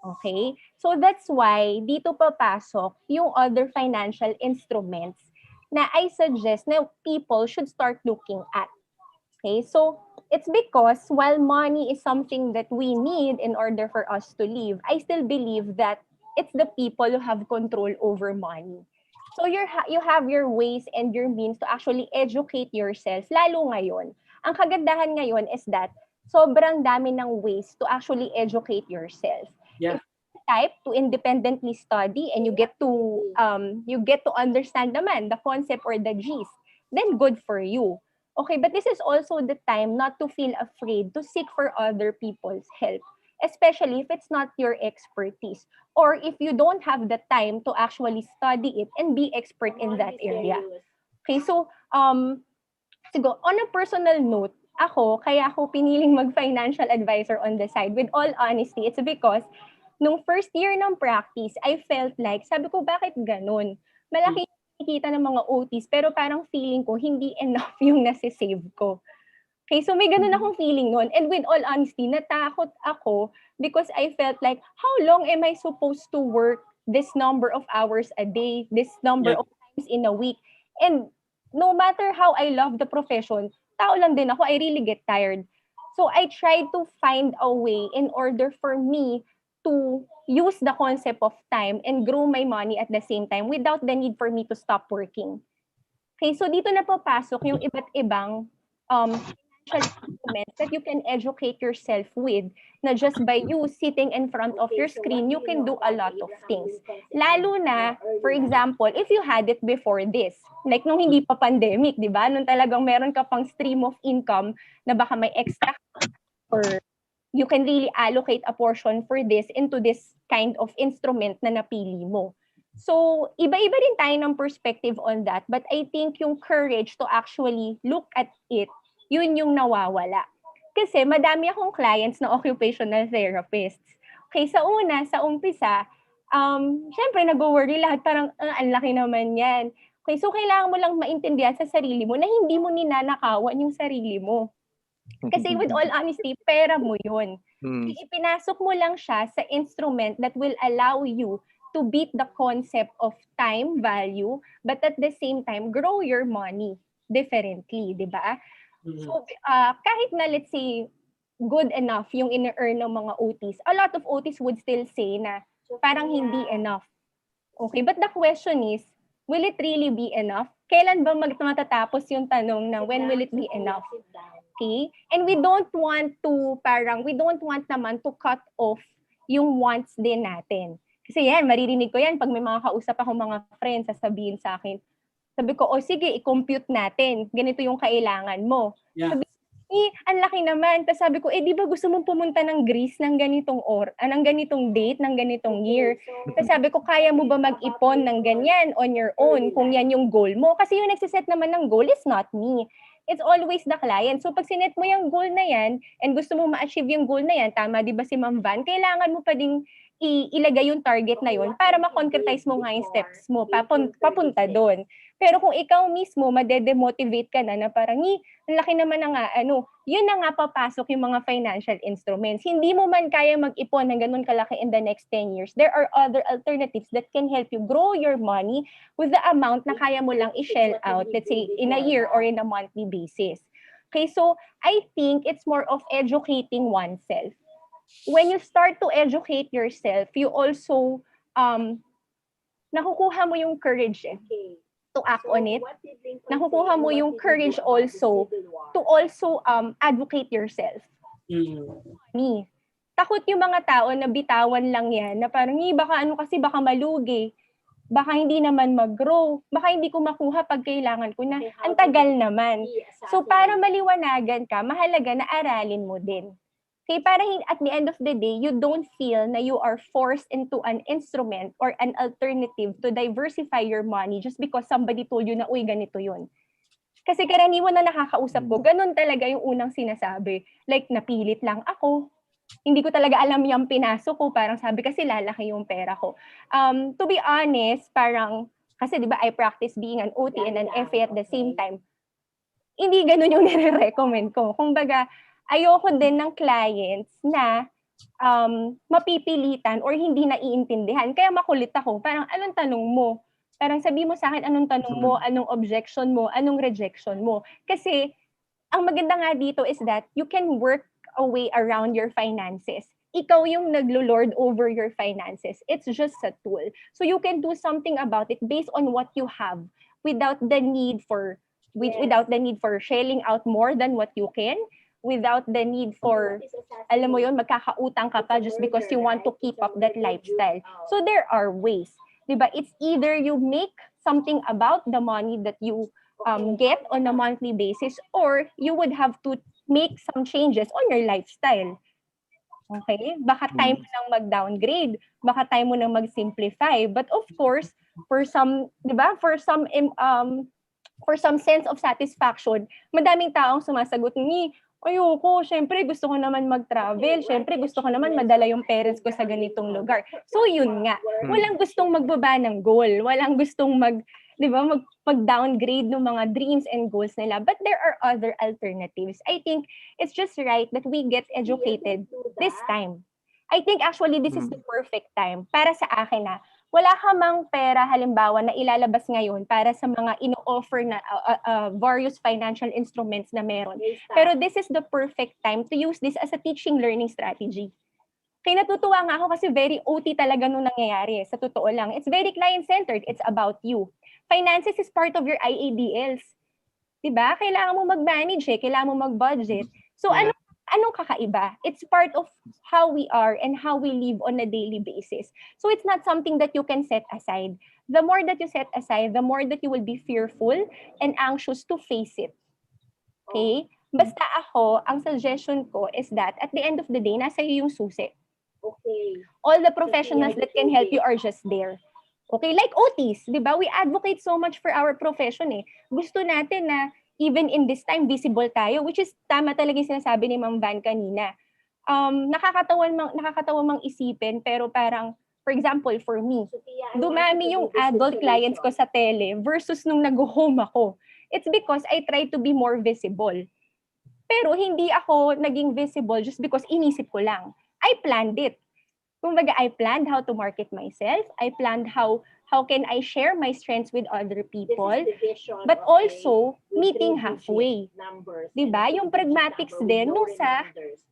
Okay? So that's why dito papasok yung other financial instruments na I suggest na people should start looking at. Okay? So it's because while money is something that we need in order for us to live, I still believe that it's the people who have control over money. So you have your ways and your means to actually educate yourself, lalo ngayon. Ang kagandahan ngayon is that sobrang dami ng ways to actually educate yourself. Yeah. If you type to independently study and you get to understand naman the concept or the gist, then good for you. Okay, but this is also the time not to feel afraid to seek for other people's help. especially if it's not your expertise or if you don't have the time to actually study it and be expert in that area. Okay, so siguro on a personal note, kaya ako piniling mag-financial advisor on the side. With all honesty, it's because nung first year ng practice, I felt like, sabi ko, bakit ganun? Malaki yung nakikita ng mga OTs, pero parang feeling ko, hindi enough yung nasi-save ko. Okay, so may ganun akong feeling nun. And with all honesty, natakot ako because I felt like, how long am I supposed to work this number of hours a day, this number Yeah. of times in a week? And no matter how I love the profession, tao lang din ako, I really get tired. So I tried to find a way in order for me to use the concept of time and grow my money at the same time without the need for me to stop working. Okay, so dito na papasok yung iba't ibang financial instruments that you can educate yourself with na just by you sitting in front of your screen, you can do a lot of things. Lalo na, for example, if you had it before this, like nung hindi pa pandemic, di ba? Nung talagang meron ka pang stream of income na baka may extra or you can really allocate a portion for this into this kind of instrument na napili mo. So, iba-iba din tayo ng perspective on that. But I think yung courage to actually look at it, yun yung nawawala. Kasi madami akong clients na occupational therapists. Okay, sa umpisa, syempre nag-worry lahat, parang ang laki naman yan. Okay, so kailangan mo lang maintindihan sa sarili mo na hindi mo ninanakawan yung sarili mo. Kasi with all honesty, pera mo yun. Ipinasok mo lang siya sa instrument that will allow you to beat the concept of time value, but at the same time, grow your money differently, di ba? So, kahit na let's say, good enough yung ina-earn ng mga OTs, a lot of OTs would still say na parang hindi enough. Okay, but the question is, will it really be enough? Kailan ba matatapos yung tanong na when will it be enough? Okay? And we don't want naman to cut off yung wants din natin. Kasi yan, maririnig ko yan pag may mga kausap ako mga friends, sasabihin sa akin, sabi ko, sige, i-compute natin. Ganito yung kailangan mo. Yeah. Sabi, ang laki naman. Tapos sabi ko, di ba gusto mong pumunta ng Greece ng ng ganitong date, ng ganitong year? Tapos sabi ko, kaya mo ba mag-ipon ng ganyan on your own kung yan yung goal mo? Kasi yung nagsiset naman ng goal is not me. It's always the client. So pag sinet mo yung goal na yan and gusto mo ma-achieve yung goal na yan, tama di ba si Ma'am Van, kailangan mo pa ding ilagay yung target na yun para ma-concretize mo nga yung steps mo papunta doon. Pero kung ikaw mismo madedemotivate ka na parang, ang laki naman na nga, yun na nga papasok yung mga financial instruments. Hindi mo man kaya mag-ipon ng ganun kalaki in the next 10 years. There are other alternatives that can help you grow your money with the amount na kaya mo lang i-shell out, let's say, in a year or in a monthly basis. Okay, so I think it's more of educating oneself. When you start to educate yourself, you also, nakukuha mo yung courage to act on it. Nakukuha mo yung courage also to also advocate yourself. Takot yung mga tao na bitawan lang yan, na parang, baka malugi, baka hindi naman mag-grow, baka hindi ko makuha pag kailangan ko na, ang tagal naman. So para maliwanagan ka, mahalaga na aralin mo din. Okay, para at the end of the day, you don't feel na you are forced into an instrument or an alternative to diversify your money just because somebody told you na, uy, ganito yun. Kasi karaniwan na nakakausap ko, ganun talaga yung unang sinasabi. Like, napilit lang ako. Hindi ko talaga alam yung pinasok ko. Parang sabi kasi lalaki yung pera ko. To be honest, parang, kasi di ba I practice being an OT and an FA at the same time. Hindi ganun yung nire-recommend ko. Kumbaga, ayoko din ng clients na mapipilitan or hindi naiintindihan. Kaya makulit ako. Parang, anong tanong mo? Parang sabi mo sa akin, anong tanong mo, anong objection mo, anong rejection mo. Kasi, ang maganda nga dito is that you can work a way around your finances. Ikaw yung naglo-lord over your finances. It's just a tool. So you can do something about it based on what you have without the need for shelling out more than what you can, without the need for, alam mo yun, magkakautang ka pa just because you want to keep up that lifestyle. So there are ways. Diba? It's either you make something about the money that you get on a monthly basis, or you would have to make some changes on your lifestyle. Okay? Baka time Mm. mo nang mag-downgrade, baka time mo nang mag-simplify. But of course, for some, 'di ba? For some sense of satisfaction, madaming taong sumasagot ni, ayoko, syempre gusto ko naman mag-travel, syempre gusto ko naman madala yung parents ko sa ganitong lugar. So yun nga, walang gustong magbaba ng goal, walang gustong 'di ba, mag-downgrade ng mga dreams and goals nila. But there are other alternatives. I think it's just right that we get educated this time. I think actually this is the perfect time para sa akin na wala ka mang pera halimbawa na ilalabas ngayon para sa mga ino-offer na various financial instruments na meron. Pero this is the perfect time to use this as a teaching learning strategy. Kaya natutuwa nga ako kasi very OT talaga nung nangyayari. Sa totoo lang. It's very client-centered. It's about you. Finances is part of your IADLs. Diba? Kailangan mo mag-manage kailangan mo mag-budget. So anong kakaiba? It's part of how we are and how we live on a daily basis. So it's not something that you can set aside. The more that you set aside, the more that you will be fearful and anxious to face it. Okay? Basta ako, ang suggestion ko is that at the end of the day, nasa iyo yung susi. Okay. All the professionals that can help you are just there. Okay, like OTs, di ba? We advocate so much for our profession Gusto natin na even in this time, visible tayo, which is tama talaga yung sinasabi ni Ma'am Van kanina. Nakakatawan mang isipin, pero parang, for example, for me, dumami yung adult clients ko sa tele versus nung nag-home ako. It's because I try to be more visible. Pero hindi ako naging visible just because inisip ko lang. I planned it. Kumbaga, I planned how to market myself. I planned how can I share my strengths with other people. But also, meeting halfway. Diba? Yung pragmatics din nung sa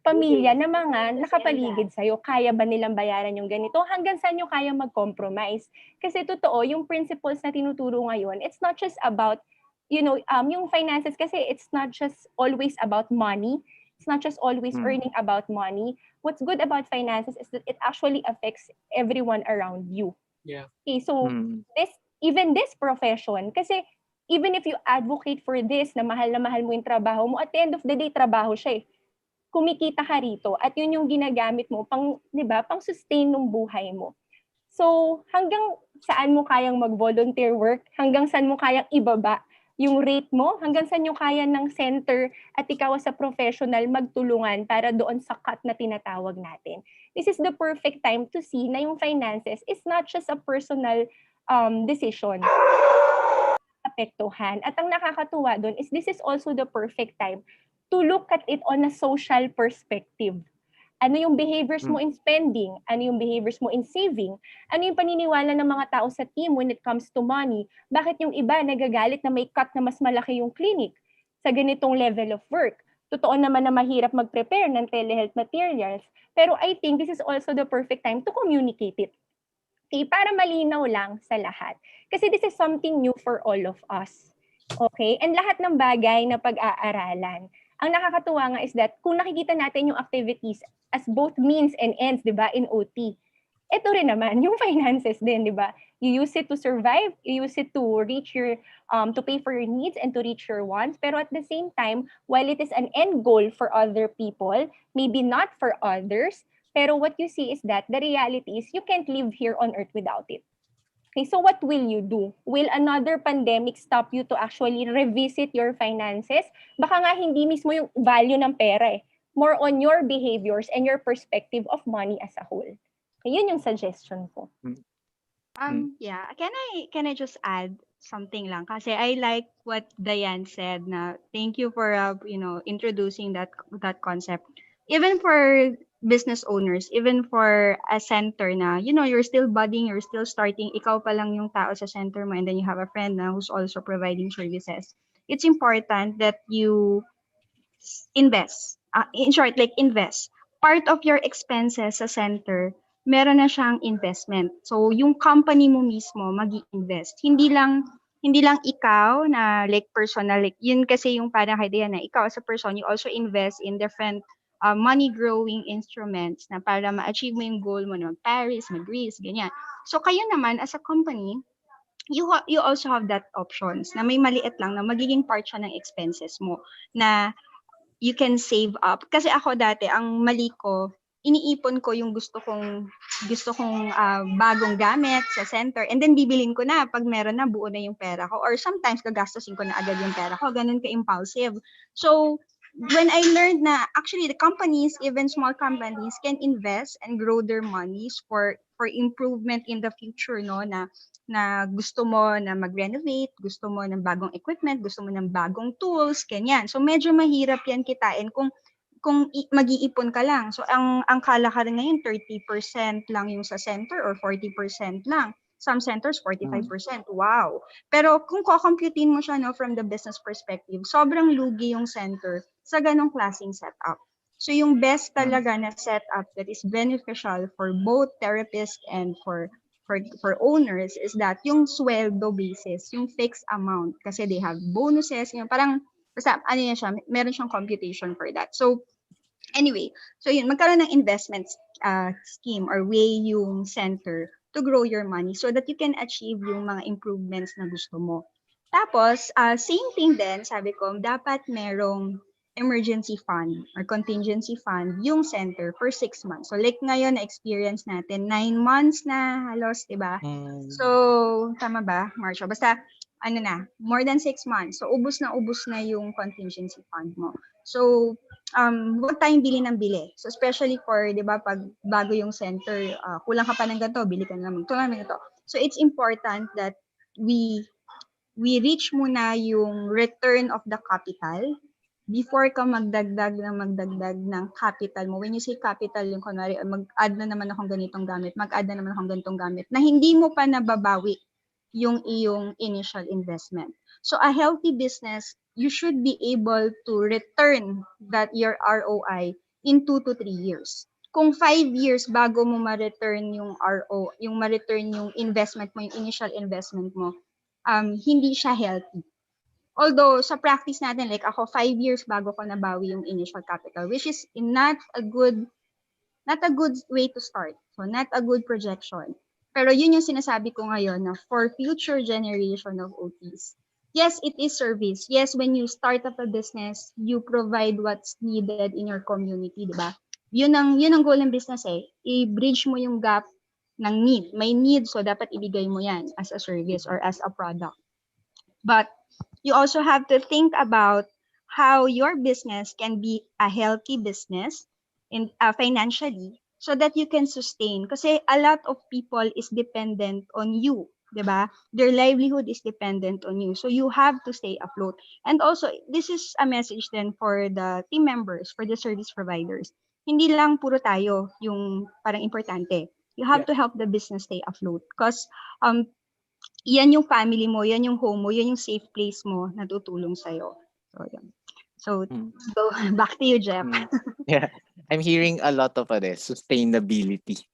pamilya na mga nakapaligid sa'yo. Kaya ba nilang bayaran yung ganito? Hanggang saan nyo kaya mag-compromise? Kasi totoo, yung principles na tinuturo ngayon, it's not just about, yung finances kasi it's not just always about money. It's not just always earning about money. What's good about finances is that it actually affects everyone around you. Yeah. Okay, so even this profession, kasi even if you advocate for this, na mahal mo yung trabaho mo, at the end of the day, trabaho siya Kumikita ka rito at yun yung ginagamit mo pang, 'di ba, pang sustain ng buhay mo. So, hanggang saan mo kayang mag-volunteer work? Hanggang saan mo kayang ibaba yung rate mo? Hanggang saan yung kaya ng center at ikaw sa professional magtulungan para doon sa cut na tinatawag natin? This is the perfect time to see na yung finances is not just a personal decision. Apektuhan. At ang nakakatuwa doon is this is also the perfect time to look at it on a social perspective. Ano yung behaviors mo in spending? Ano yung behaviors mo in saving? Ano yung paniniwala ng mga tao sa team when it comes to money? Bakit yung iba nagagalit na may cut na mas malaki yung clinic sa ganitong level of work? Totoo naman na mahirap mag-prepare ng telehealth materials. Pero I think this is also the perfect time to communicate it. Okay, para malinaw lang sa lahat. Kasi this is something new for all of us. Okay? And lahat ng bagay na pag-aaralan. Ang nakakatuwa nga is that kung nakikita natin yung activities as both means and ends, di ba, in OT, ito rin naman, yung finances din, di ba? You use it to survive, you use it to reach your, to pay for your needs and to reach your wants. Pero at the same time, while it is an end goal for other people, maybe not for others, pero what you see is that the reality is you can't live here on earth without it. Okay, so what will you do? Will another pandemic stop you to actually revisit your finances? Baka nga hindi mismo yung value ng pera More on your behaviors and your perspective of money as a whole. Okay, yun yung suggestion ko. Yeah, can I just add something lang? Kasi I like what Diane said na thank you for introducing that concept. Even for business owners, even for a center na, you're still budding, you're still starting, ikaw pa lang yung tao sa center mo, and then you have a friend na who's also providing services. It's important that you invest. In short, like invest. Part of your expenses sa center, meron na siyang investment. So, yung company mo mismo mag-invest. Hindi lang ikaw na like personal, like yun kasi yung parang idea na ikaw as a person, you also invest in different money growing instruments na para ma-achieve mo yung goal mo na mag-Paris, mag-Greece, ganyan. So, kayo naman as a company, you also have that options na may maliit lang na magiging part siya ng expenses mo na you can save up. Kasi ako dati, ang mali ko, iniipon ko yung bagong gamit sa center, and then bibilin ko na pag meron na, buo na yung pera ko, or sometimes gagastusin ko na agad yung pera ko, ganun ka-impulsive. So when I learned na actually the companies, even small companies, can invest and grow their monies for improvement in the future, no, na gusto mo na mag-renovate, gusto mo ng bagong equipment, gusto mo ng bagong tools, ganyan. So medyo mahirap yan kitain kung mag-iipon ka lang. So ang kalakaran ngayon 30% lang yung sa center or 40% lang. Some centers 45%. Wow. Pero kung ko-computein mo siya, no, from the business perspective, sobrang lugi yung center sa ganong klaseng setup. So yung best talaga na setup that is beneficial for both therapists and for owners is that yung sweldo basis, yung fixed amount, kasi they have bonuses, yung parang basta ano yan siya, meron siyang computation for that. So anyway, so yun, magkaroon ng investment scheme or way yung center to grow your money so that you can achieve yung mga improvements na gusto mo. Tapos, same thing din, sabi ko, dapat merong emergency fund or contingency fund yung center for 6 months. So like ngayon, na-experience natin, 9 months na halos, diba? So, tama ba, Marcia? Basta, ano na, more than 6 months. So, ubus na yung contingency fund mo. So, huwag tayong bili ng bili. So, especially for, di ba, pag bago yung center, kulang ka pa ng ganito, bili ka na naman. Ito naman ito. So, it's important that we reach muna yung return of the capital before ka magdagdag ng capital mo. When you say capital, yung kunwari, mag-add na naman akong ganitong gamit, mag-add na naman akong ganitong gamit, na hindi mo pa nababawi yung iyong initial investment. So a healthy business, you should be able to return that your ROI in 2 to 3 years. Kung 5 years bago mo ma-return yung yung ma-return yung investment mo, yung initial investment mo, hindi siya healthy. Although sa practice natin, like ako 5 years bago ko nabawi yung initial capital, which is not a good way to start. So not a good projection. Pero yun yung sinasabi ko ngayon na for future generation of OTs, yes, it is service. Yes, when you start up a business, you provide what's needed in your community, di ba? Yun ang goal ng business eh. I-bridge mo yung gap ng need. May need, so dapat ibigay mo yan as a service or as a product. But you also have to think about how your business can be a healthy business financially so that you can sustain. Kasi a lot of people is dependent on you, diba? Their livelihood is dependent on you. So you have to stay afloat. And also, this is a message then for the team members, for the service providers. Hindi lang puro tayo yung parang importante. You have to help the business stay afloat. Because yan yung family mo, yan yung home mo, yan yung safe place mo na tutulong sa'yo. So, yan. So, go back to you, Jeff. Yeah, I'm hearing a lot of sustainability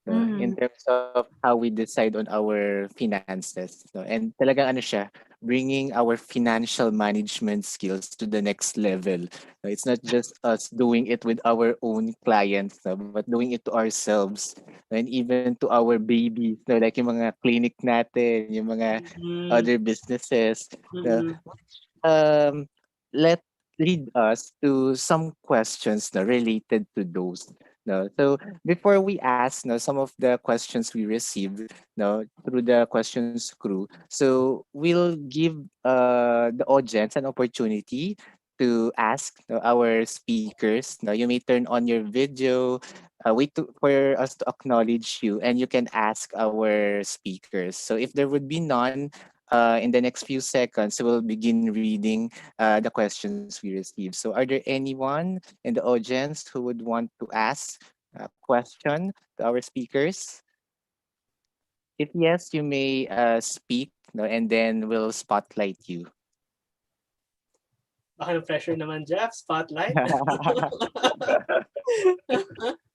in terms of how we decide on our finances. No? And talagang ano siya, bringing our financial management skills to the next level. No, it's not just us doing it with our own clients, no, but doing it to ourselves, no, and even to our babies, no, like yung mga clinic natin, yung mga other businesses. No, let lead us to some questions na related to those. No? So before we ask some of the questions we received through the questions crew, so we'll give the audience an opportunity to ask our speakers. Now you may turn on your video, wait for us to acknowledge you, and you can ask our speakers. So if there would be none, in the next few seconds, we'll begin reading the questions we received. So are there anyone in the audience who would want to ask a question to our speakers? If yes, you may speak, and then we'll spotlight you. Baka pressure naman, Jeff. Spotlight.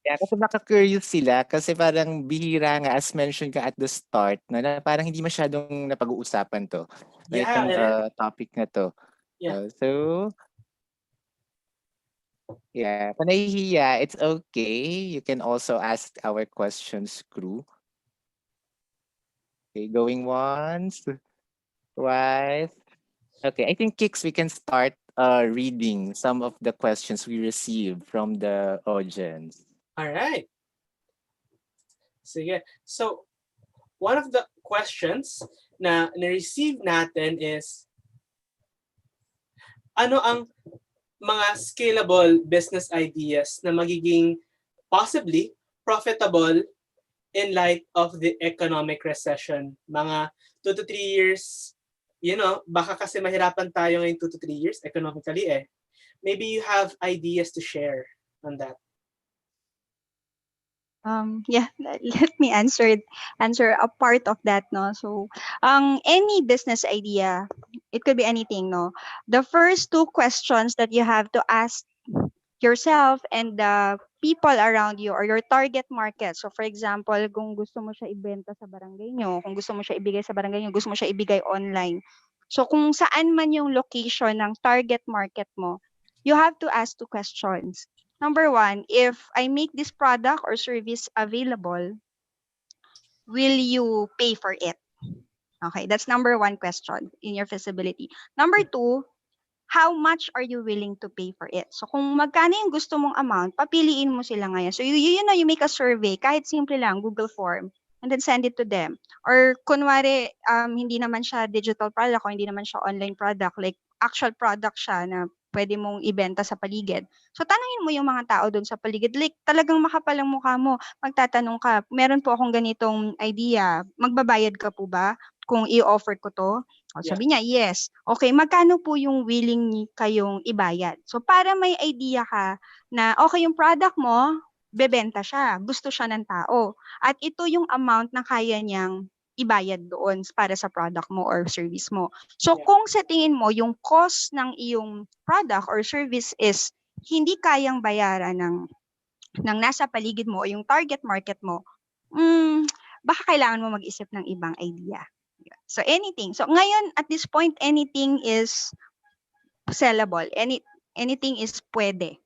Yeah, kasi baka curious sila kasi parang bihira nga as mentioned ka at the start na parang hindi masyadong napag-uusapan to. Itong topic na to. Yeah. So yeah, kung nahihiya, it's okay. You can also ask our questions crew. Okay, going once, twice. Okay, I think Kix, we can start reading some of the questions we received from the audience. Alright. Sige. So, one of the questions na na-receive natin is, ano ang mga scalable business ideas na magiging possibly profitable in light of the economic recession? Mga 2 to 3 years, baka kasi mahirapan tayo ngayong 2 to 3 years economically eh. Maybe you have ideas to share on that. Yeah, let me answer a part of that, no. So, any business idea, it could be anything, no. The first two questions that you have to ask yourself and the people around you or your target market. So, for example, kung gusto mo siya ibenta sa barangay nyo, kung gusto mo siya ibigay sa barangay nyo, gusto mo siya ibigay online. So, kung saan man yung location ng target market mo, you have to ask two questions. Number one, if I make this product or service available, will you pay for it? Okay, that's number one question in your feasibility. Number two, how much are you willing to pay for it? So kung magkano yung gusto mong amount, papiliin mo sila ngayon. So you make a survey, kahit simple lang, Google form, and then send it to them. Or kunwari, hindi naman siya digital product o hindi naman siya online product, like actual product siya na pwede mong ibenta sa paligid. So tanungin mo yung mga tao doon sa paligid, like talagang makapalang mukha mo, magtatanong ka, meron po akong ganitong idea, magbabayad ka po ba kung i-offer ko to? O, sabi niya, yes. Okay, magkano po yung willing kayong ibayad? So, para may idea ka na, okay, yung product mo, bebenta siya. Gusto siya ng tao. At ito yung amount na kaya niyang ibayad doon para sa product mo or service mo. So, kung sa tingin mo, yung cost ng iyong product or service is hindi kayang bayaran ng nasa paligid mo o yung target market mo, baka kailangan mo mag-isip ng ibang idea. So anything. So ngayon at this point anything is sellable. Anything is pwede.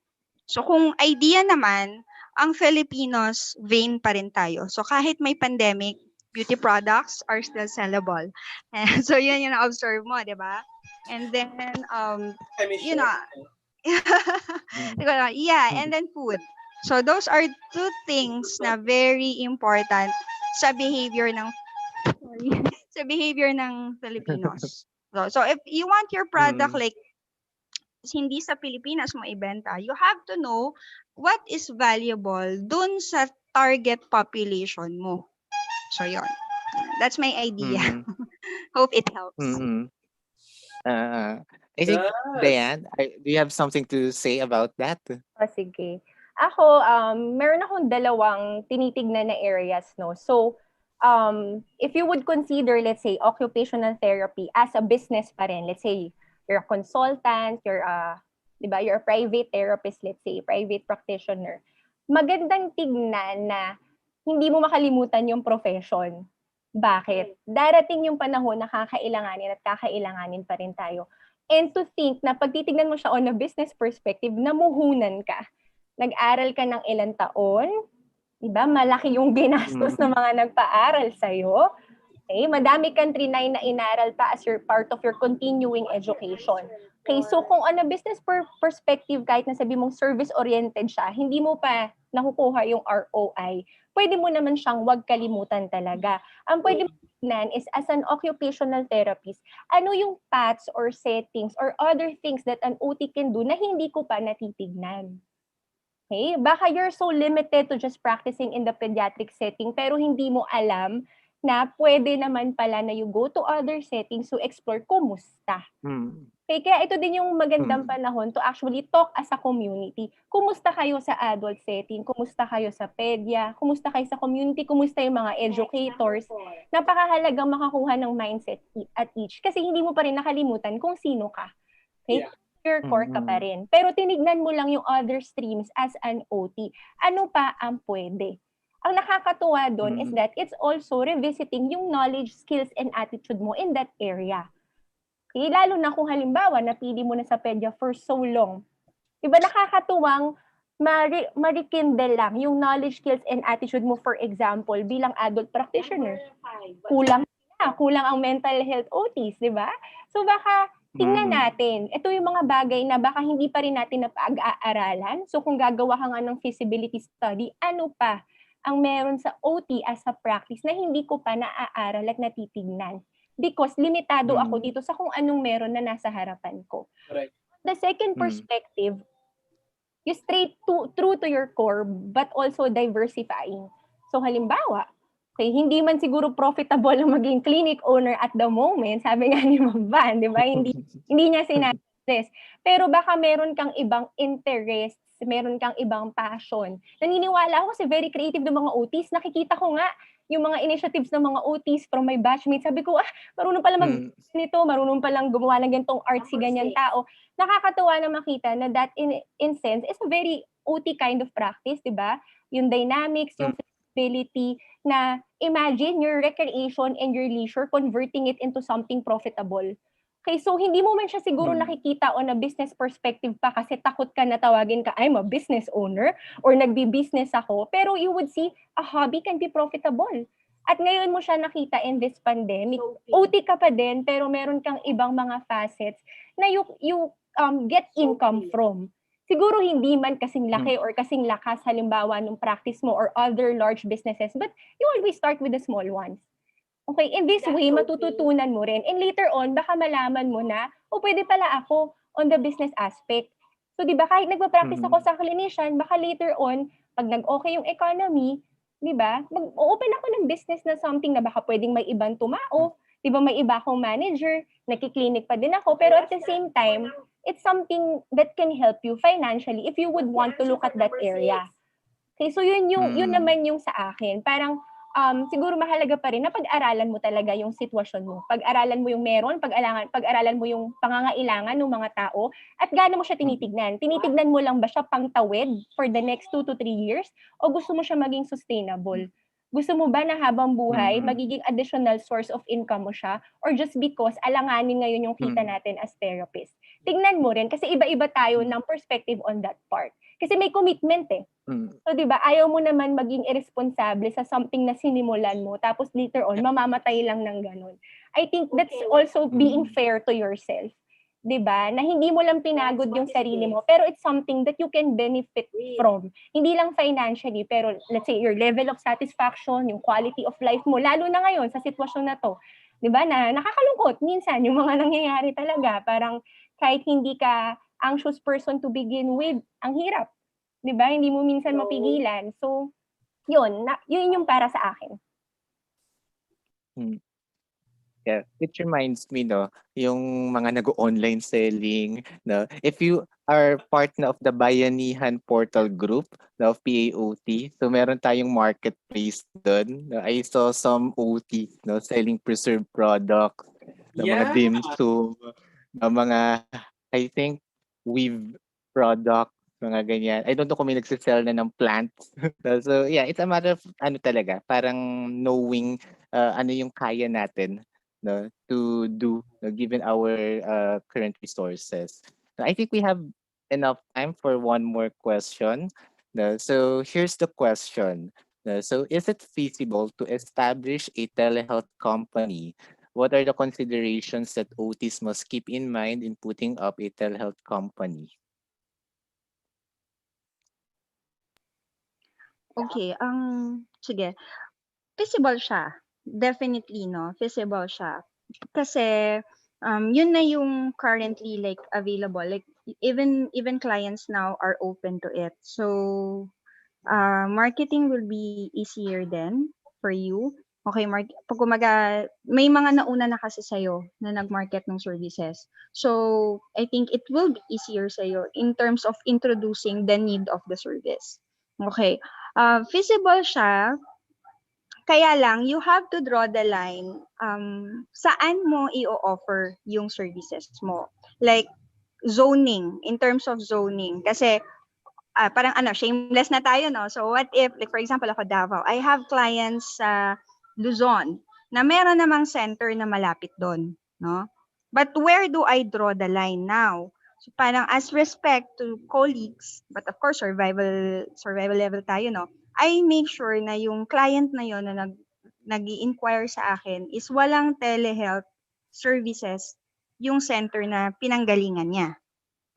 So kung idea naman, ang Filipinos vain pa rin tayo. So kahit may pandemic, beauty products are still sellable. And so yun yung na-observe mo, di ba? And then you know, yeah, and then food. So those are two things na very important sa behavior ng sa behavior ng Filipinos. So if you want your product like hindi sa Pilipinas mo ibenta, you have to know what is valuable dun sa target population mo. So yun. That's my idea. Hope it helps. I think, Diane, do you have something to say about that? Sige. Ako, meron akong dalawang tinitignan na areas, no? So, if you would consider, let's say, occupational therapy as a business pa rin, let's say, you're a consultant, you're a private therapist, let's say, private practitioner, magandang tignan na hindi mo makalimutan yung profession. Bakit? Darating yung panahon na kakailanganin at kakailanganin pa rin tayo. And to think na pag titignan mo siya on a business perspective, namuhunan ka. Nag-aral ka ng ilang taon, diba? Malaki yung ginastos ng mga nagpa-aral sa'yo. Okay? Madami kang trinay na inaral pa as your part of your continuing education. Okay, so kung on a business perspective, kahit na sabi mong service-oriented siya, hindi mo pa nakukuha yung ROI, pwede mo naman siyang wag kalimutan talaga. Ang pwede mo tignan is as an occupational therapist, ano yung paths or settings or other things that an OT can do na hindi ko pa natitignan. Okay? Baka you're so limited to just practicing in the pediatric setting pero hindi mo alam na pwede naman pala na you go to other settings to explore kumusta. Okay, kaya ito din yung magandang panahon to actually talk as a community. Kumusta kayo sa adult setting? Kumusta kayo sa pedia? Kumusta kayo sa community? Kumusta yung mga educators? Napakahalagang makakuha ng mindset at each kasi hindi mo pa rin nakalimutan kung sino ka. Okay? Yeah. Your core ka pa rin. Pero tinignan mo lang yung other streams as an OT. Ano pa ang pwede? Ang nakakatuwa doon is that it's also revisiting yung knowledge, skills, and attitude mo in that area. Okay? Lalo na kung halimbawa, napili mo na sa pedia for so long. Diba nakakatuwang ma-rekindle lang yung knowledge, skills, and attitude mo, for example, bilang adult practitioner. Kulang ang mental health OTs, diba? So baka tingnan Mm. natin. Ito yung mga bagay na baka hindi pa rin natin napag-aaralan. So kung gagawa ka nga ng feasibility study, ano pa ang meron sa OT as a practice na hindi ko pa naaaral at natitignan? Because limitado ako dito sa kung anong meron na nasa harapan ko. Correct. The second perspective, you true to your core but also diversifying. So halimbawa, okay, hindi man siguro profitable ang maging clinic owner at the moment, sabi nga ni Ma'am Van, di ba? Hindi niya sinasuggest. Pero baka meron kang ibang interests, meron kang ibang passion. Naniniwala ako kasi very creative ng mga OTs. Nakikita ko nga yung mga initiatives ng mga OTs from my batchmates. Sabi ko, marunong pala nito, marunong palang gumawa ng ganitong artsy ganyan tao. Nakakatuwa na makita na that in sense is a very OT kind of practice, di ba? Yung dynamics, yung flexibility, na imagine your recreation and your leisure, converting it into something profitable. Okay, so hindi mo man siya siguro nakikita on a business perspective pa kasi takot ka na tawagin ka, I'm a business owner or nagbi-business ako. Pero you would see a hobby can be profitable. At ngayon mo siya nakita in this pandemic. OT ka pa din, pero meron kang ibang mga facets na you get income from. Siguro hindi man kasing laki or kasing lakas halimbawa nung practice mo or other large businesses, but you always start with the small ones. Okay, in this way, matututunan mo rin. And later on, baka malaman mo na, pwede pala ako on the business aspect. So, di ba, kahit nagpa-practice ako sa clinician, baka later on, pag nag-okay yung economy, di ba, mag-open ako ng business na something na baka pwedeng may ibang tumao, di ba, may iba akong manager, nakiklinik pa din ako, pero at the same time, it's something that can help you financially if you would want to look at that area. Okay, so yun naman yung sa akin. Parang siguro mahalaga pa rin na pag-aralan mo talaga yung sitwasyon mo. Pag-aralan mo yung meron, pag-aralan mo yung pangangailangan ng mga tao at gaano mo siya tinitignan. Tinitignan mo lang ba siya pangtawid for the next 2 to 3 years o gusto mo siya maging sustainable? Gusto mo ba na habang buhay, magiging additional source of income mo siya or just because alanganin ngayon yung kita natin as therapist? Tignan mo rin kasi iba-iba tayo ng perspective on that part. Kasi may commitment eh. So, di ba, ayaw mo naman maging irresponsible sa something na sinimulan mo, tapos later on, mamamatay lang ng ganun. I think that's also being fair to yourself. Di ba? Na hindi mo lang pinagod yung sarili mo, pero it's something that you can benefit from. Hindi lang financially, pero let's say, your level of satisfaction, yung quality of life mo, lalo na ngayon sa sitwasyon na to. Di ba? Na nakakalungkot minsan yung mga nangyayari talaga. Parang kahit hindi ka anxious person to begin with, ang hirap. 'Di ba? Hindi mo minsan mapigilan. So, yun yung para sa akin. Yeah, it reminds me, no, yung mga nag-online selling, no. If you are part na of the Bayanihan Portal Group, no, of PAOT, so meron tayong marketplace doon. No, I saw some OT, no, selling preserved products, na mga dim sum, na mga, I think, weave product, mga ganyan. I don't know kung may nagsisell na ng plants. So, yeah, it's a matter of, talaga, parang knowing ano yung kaya natin, no, to do, no, given our current resources. So I think we have enough time for one more question. No, so here's the question. No, so is it feasible to establish a telehealth company? What are the considerations that OTs must keep in mind in putting up a telehealth company? Okay, sige. Feasible siya. Definitely, no? Feasible siya. Kasi, yun na yung currently like available. Like, even clients now are open to it. So, marketing will be easier then for you. Okay, pag kumaga, may mga nauna na kasi sa'yo na nag-market ng services. So, I think it will be easier sa'yo in terms of introducing the need of the service. Okay. Feasible siya, kaya lang you have to draw the line saan mo i-offer yung services mo. Like zoning, in terms of zoning. Kasi parang shameless na tayo, no? So what if, like for example, ako Davao, I have clients sa Luzon na meron namang center na malapit doon, no? But where do I draw the line now? So parang as respect to colleagues, but of course survival level tayo, no? I make sure na yung client na yon na nag-i-inquire sa akin is walang telehealth services yung center na pinanggalingan niya.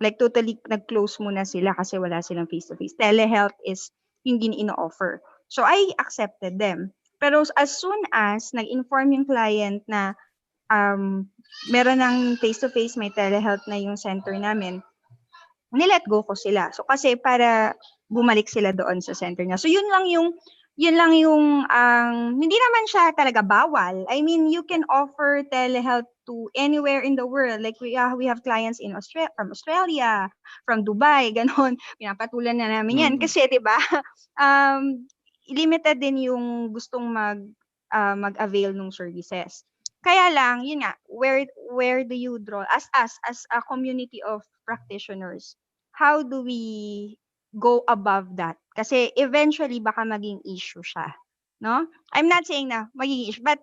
Like totally nag-close muna sila kasi wala silang face-to-face. Telehealth is yung ino-offer. So I accepted them. Pero as soon as nag-inform yung client na meron ng face-to-face, may telehealth na yung center namin, nilet go ko sila. So kasi para bumalik sila doon sa center niya. So yun lang yung hindi naman siya talaga bawal. I mean, you can offer telehealth to anywhere in the world. Like we have clients in from Australia, from Dubai, ganon. Pinapatulan na namin yan Mm. kasi 'di ba? Limited din yung gustong mag-avail ng services. Kaya lang, yun nga, where do you draw as us as a community of practitioners? How do we go above that? Kasi eventually baka maging issue siya, no? I'm not saying na magiging issue, but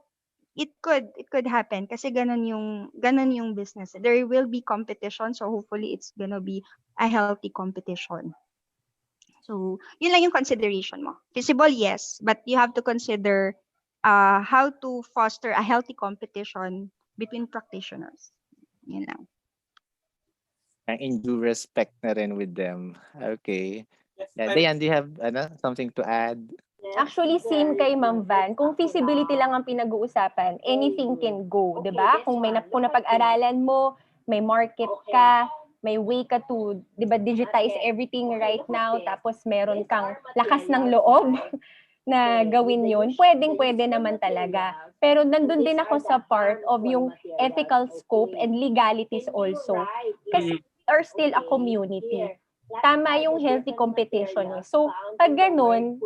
it could happen kasi ganun yung business. There will be competition, so hopefully it's gonna be a healthy competition. So, yun lang yung consideration mo. Feasible, yes, but you have to consider how to foster a healthy competition between practitioners. Yun lang. In due respect na rin with them. Okay. Yes, Yeah, I'm- Dayan, do you have something to add? Actually, same kay Ma'am Van. Kung feasibility lang ang pinag-uusapan, anything can go, 'di ba? Kung kung napag-aralan mo, may market ka, may way ka to, 'di ba, digitize everything right now, tapos meron kang lakas ng loob na gawin yun, pwedeng-pwede naman talaga. Pero nandun din ako sa part of yung ethical scope and legalities also. Kasi we are still a community. Tama yung healthy competition. So, pag ganun,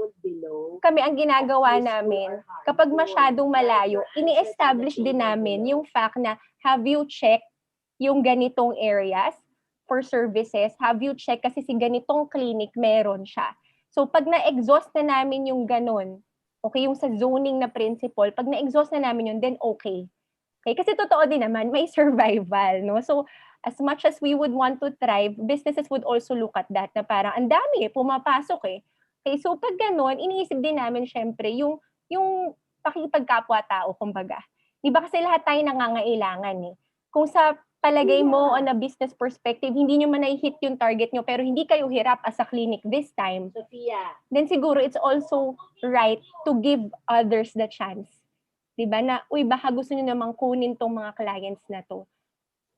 kami ang ginagawa namin, kapag masyadong malayo, ini-establish din namin yung fact na have you checked yung ganitong areas for services? Have you checked kasi si ganitong clinic meron siya. So, pag na-exhaust na namin yung ganun, okay, yung sa zoning na principle, pag na-exhaust na namin yun, then okay. Okay, kasi totoo din naman, may survival, no? So, as much as we would want to thrive, businesses would also look at that na parang ang dami pumapasok eh. Okay, so pag ganun, iniisip din namin syempre yung pakikipagkapwa-tao, kumbaga. Di ba kasi lahat tayo nangangailangan eh. Kung sa palagay mo on a business perspective, hindi nyo man na-hit yung target nyo, pero hindi kayo hirap as a clinic this time, then siguro it's also right to give others the chance. Diba? Na, uy, baka gusto nyo namang kunin tong mga clients na to.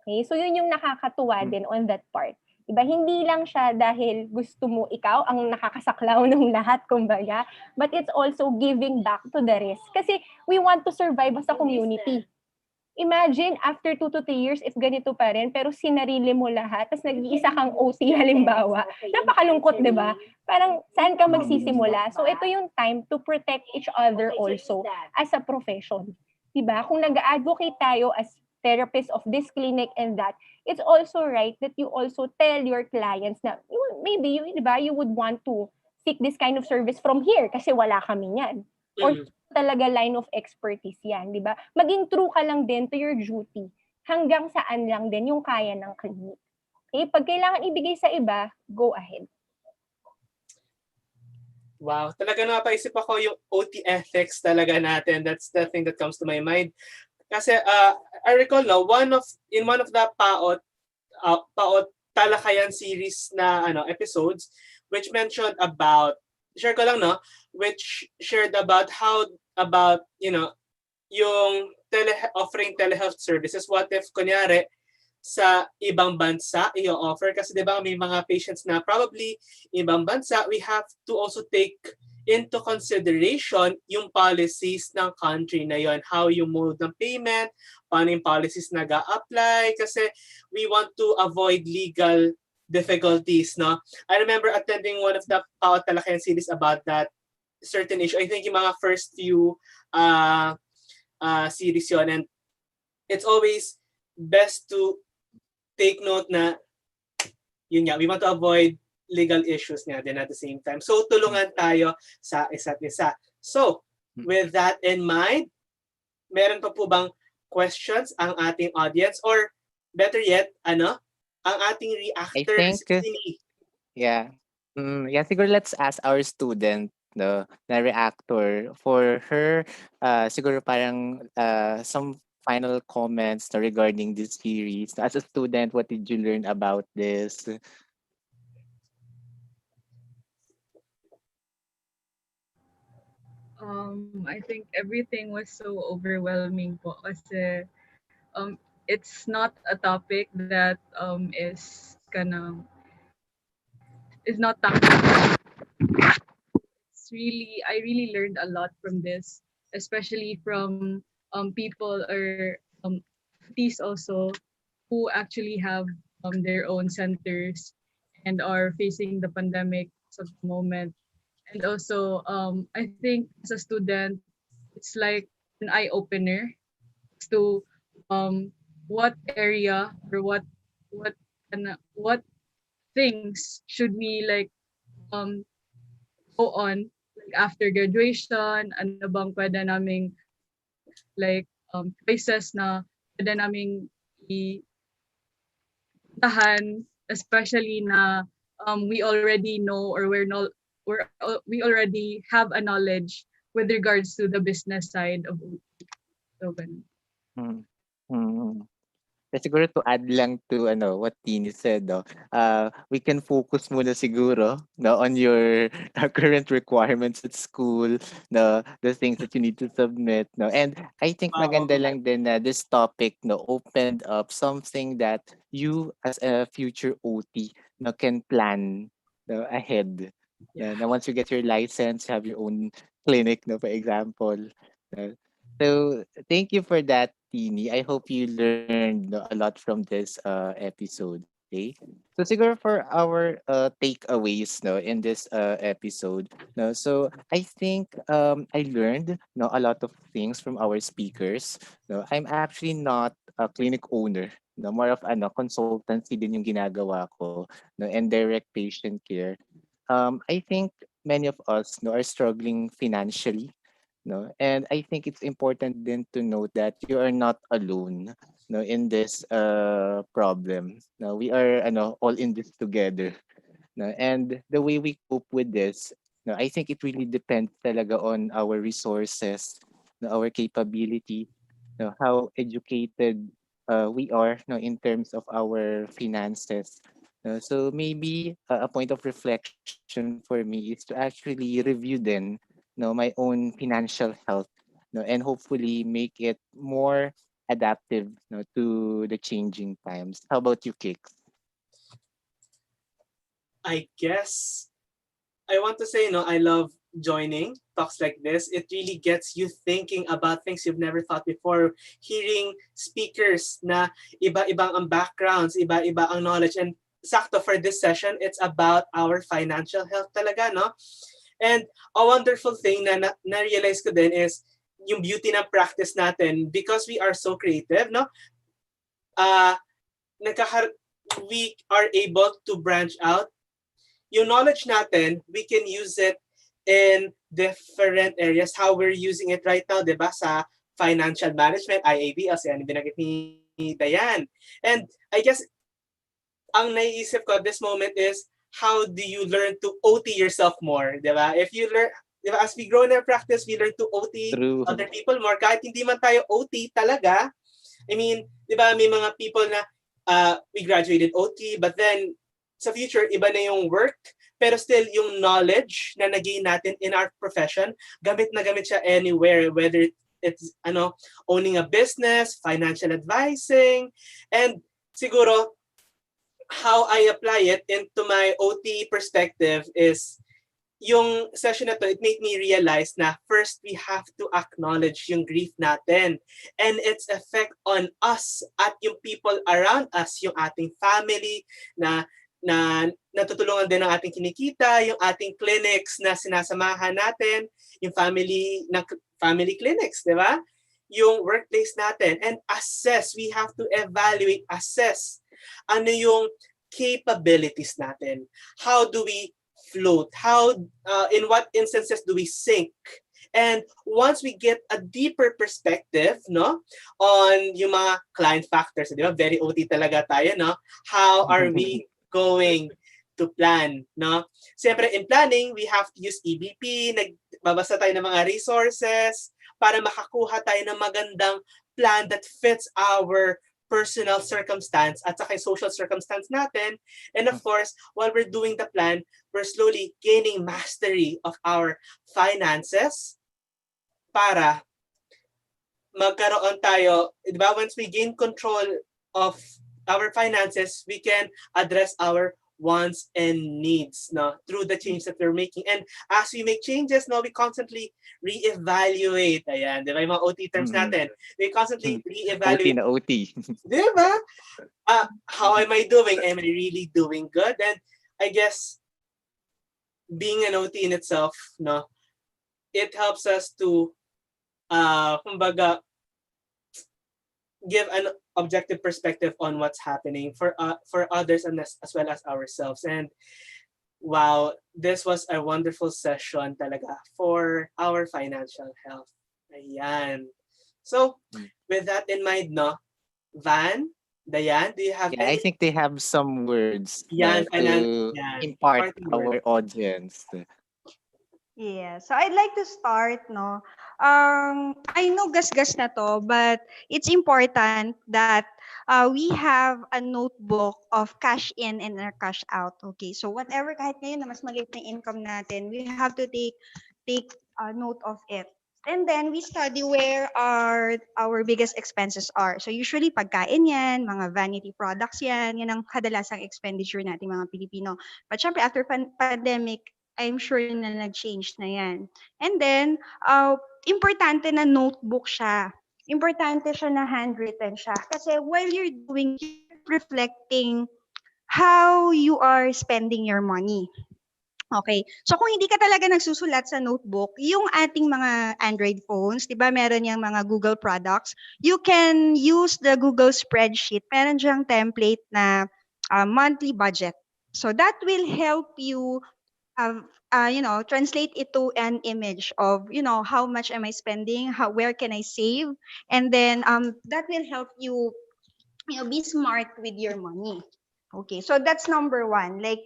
Okay? So, yun yung nakakatuwa din on that part. Diba? Hindi lang siya dahil gusto mo ikaw ang nakakasaklaw ng lahat, kumbaga, but it's also giving back to the rest. Kasi we want to survive as a community. Imagine, after 2 to 3 years, if ganito pa rin, pero sinarili mo lahat, tapos nag-iisa kang OT, halimbawa. Napakalungkot, di ba? Parang, saan ka magsisimula? So, ito yung time to protect each other also as a profession. Di ba? Kung nag-advocate tayo as therapists of this clinic and that, it's also right that you also tell your clients na, maybe, di ba, you would want to seek this kind of service from here kasi wala kami yan. Or talaga line of expertise yan, di ba? Maging true ka lang din to your duty. Hanggang saan lang din yung kaya ng clinic. Okay? Pag kailangan ibigay sa iba, go ahead. Wow, talaga napaisip ako yung OT ethics talaga natin. That's the thing that comes to my mind. Kasi I recall in one of the Paot Talakayan series na episodes which mentioned about, share ko lang which shared about how about yung offering telehealth services. What if kunyari sa ibang bansa i-offer, kasi 'di ba may mga patients na probably ibang bansa, we have to also take into consideration yung policies ng country na yon, how yung mode ng payment, paano yung policies nag-a-apply, kasi we want to avoid legal difficulties, no? I remember attending one of the Talakayan series about that certain issue. I think yung mga first few series yun, and it's always best to take note na yun nga, we want to avoid legal issues nga din at the same time. So, tulungan tayo sa isa't isa. So, with that in mind, meron pa po bang questions ang ating audience? Or better yet, ang ating reactor? I think, yeah. Yeah, siguro let's ask our student, no, na reactor, for her, siguro parang some final comments regarding this series? As a student, what did you learn about this? I think everything was so overwhelming po kasi it's not a topic that is not topic. It's really I really learned a lot from this, especially from people or FTs also who actually have their own centers and are facing the pandemic at the moment. And also, I think as a student, it's like an eye opener to um, what area or what things should we like um, go on like after graduation, ano bang pwede naming choices na pwede naming tahan, especially na we already know or we already have a knowledge with regards to the business side of OT. So, ganun. Mm. Mm. Siguro to add lang to what Tini said, no, we can focus muna siguro no, on your current requirements at school, the things that you need to submit. No. And I think maganda lang din na this topic no, opened up something that you as a future OT no, can plan no, ahead. Yeah. Now, once you get your license, have your own clinic, no, for example. No. So thank you for that, Tini. I hope you learned no, a lot from this episode. Okay. So siguro for our takeaways no in this episode. No, so I think I learned no a lot of things from our speakers. No, I'm actually not a clinic owner. No, more of consultancy din yung ginagawa ko no and direct patient care. I think many of us no, are struggling financially no and I think it's important then to note that you are not alone no in this problem no we are all in this together no and the way we cope with this no I think it really depends talaga on our resources no, our capability no how educated we are no in terms of our finances no? So maybe a point of reflection for me is to actually review then no my own financial health no and hopefully make it more adaptive no to the changing times. How about you, Kicks? I guess I want to say, I love joining talks like this. It really gets you thinking about things you've never thought before. Hearing speakers na iba-ibang ang backgrounds, iba-iba ang knowledge. And sakto for this session, it's about our financial health talaga, no? And a wonderful thing na-realize ko din is yung beauty ng practice natin because we are so creative, no? Uh, we are able to branch out yung knowledge natin, we can use it in different areas. How we're using it right now, di ba? Sa financial management, IABL, yan binagit ni Dayan. And I guess, ang naiisip ko at this moment is, how do you learn to OT yourself more, di ba? If you learn, di ba, as we grow in our practice, we learn to OT True. other people more. Kahit hindi man tayo OT talaga, I mean, di ba, may mga people na we graduated OT, but then sa future, iba na yung work, pero still yung knowledge na nag-gain natin in our profession, gamit na gamit siya anywhere, whether it's owning a business, financial advising, and siguro how I apply it into my OT perspective is yung session na to, it made me realize na first we have to acknowledge yung grief natin and its effect on us at yung people around us, yung ating family na natutulungan din ng ating kinikita, yung ating clinics na sinasamahan natin, yung family clinics, di ba? Yung workplace natin and assess, we have to evaluate, assess ano yung capabilities natin. How do we float? How, in what instances do we sink? And once we get a deeper perspective, no, on yung mga client factors, di ba? Very OT talaga tayo, no? How are we going to plan, no? Siyempre, in planning, we have to use EBP, nagbabasa tayo ng mga resources para makakuha tayo ng magandang plan that fits our personal circumstance at saka social circumstance natin. And of course, while we're doing the plan, we're slowly gaining mastery of our finances para magkaroon tayo, di ba, once we gain control of our finances, we can address our wants and needs, no, through the change that we're making. And as we make changes, no, we constantly reevaluate. Ayan, di ba, yung mga OT terms natin. We constantly OT reevaluate. na OT. Di ba? How am I doing? Am I really doing good? And I guess being an OT in itself, no, it helps us to kumbaga, give an objective perspective on what's happening for others and as well as ourselves. And wow, this was a wonderful session talaga for our financial health. Ayan. So, with that in mind, no, Van, Dayan, do you have Yeah, I any think they have some words yan, to yan, impart parting words? our audience. Yeah. So I'd like to start, no. I know gasgas na to, but it's important that we have a notebook of cash in and our cash out. Okay. So whatever kahit ngayon na mas maliit na income natin, we have to take note of it. And then we study where our biggest expenses are. So usually pagkain yan, mga vanity products yan, yan ang kadalasang expenditure nating mga Pilipino. But syempre after pandemic, I'm sure na nag-change na yan. And then, importante na notebook siya. Importante siya na handwritten siya. Kasi while you're doing, you're reflecting how you are spending your money. Okay. So kung hindi ka talaga nagsusulat sa notebook, yung ating mga Android phones, 'di ba, meron yang mga Google products, you can use the Google spreadsheet. Meron diyang template na monthly budget. So that will help you translate it to an image of, how much am I spending, where can I save, and then that will help you, be smart with your money. Okay, so that's number one. Like,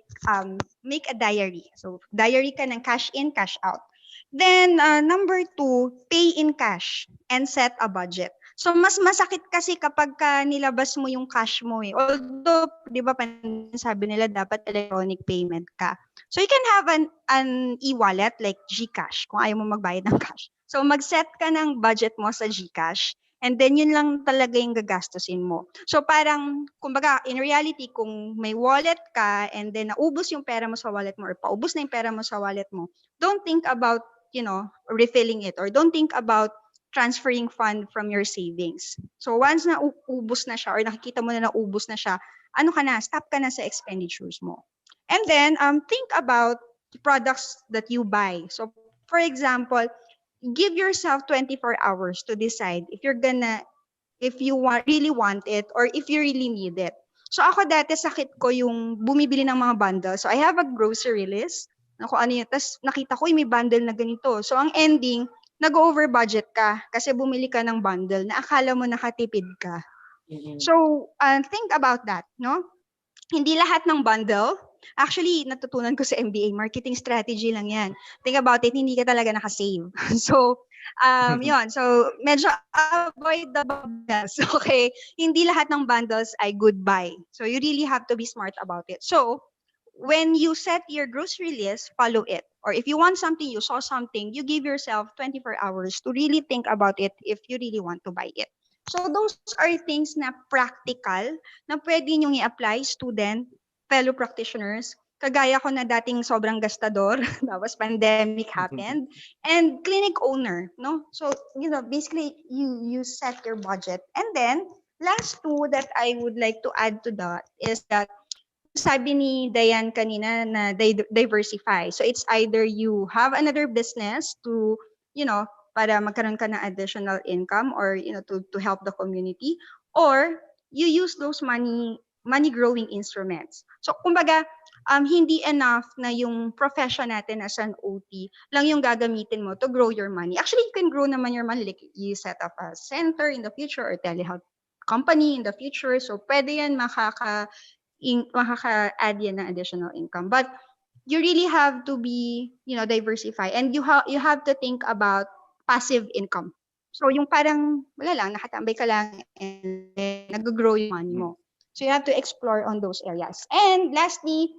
make a diary. So, diary ka ng cash in, cash out. Then, number two, pay in cash and set a budget. So, mas masakit kasi kapag ka nilabas mo yung cash mo eh. Although, di ba, sabi nila dapat electronic payment ka. So, you can have an e-wallet like GCash kung ayaw mo magbayad ng cash. So, mag-set ka ng budget mo sa GCash. And then, yun lang talaga yung gagastusin mo. So, parang, kumbaga, in reality, kung may wallet ka and then naubos yung pera mo sa wallet mo or paubos na yung pera mo sa wallet mo, don't think about, refilling it, or don't think about transferring fund from your savings. So, once na ubos na siya or nakikita mo na naubos na siya, stop ka na sa expenditures mo. And then, think about the products that you buy. So, for example, give yourself 24 hours to decide if you really want it or if you really need it. So ako dati sakit ko yung bumibili ng mga bundle. So I have a grocery list na kung ano yun. Tapos nakita ko may bundle na ganito. So ang ending, nag-over budget ka kasi bumili ka ng bundle na akala mo nakatipid ka. So think about that, no? Hindi lahat ng bundle. Actually, natutunan ko sa MBA, marketing strategy lang yan. Think about it, hindi ka talaga nakasave. So, yun. So, medyo avoid the bundles, okay? Hindi lahat ng bundles ay good buy. So, you really have to be smart about it. So, when you set your grocery list, follow it. Or if you want something, you saw something, you give yourself 24 hours to really think about it if you really want to buy it. So those are things na practical na pwede nyong i-apply, student, fellow practitioners. Kagaya ko na dating sobrang gastador, tapos pandemic happened, and clinic owner, no? So, basically, you set your budget. And then, last two that I would like to add to that is that sabi ni Dayan kanina na diversify. So it's either you have another business to, para magkaroon ka ng additional income or, to help the community, or you use those money growing instruments. So kumbaga, hindi enough na yung profession natin as an OT lang yung gagamitin mo to grow your money. Actually, you can grow naman your money. Like you set up a center in the future or telehealth company in the future. So pwede yan makaka-add yan ng additional income. But you really have to be, diversify, and you have to think about passive income. So yung parang wala lang, nakatambay ka lang and then nag-grow yung money mo. So you have to explore on those areas. And lastly,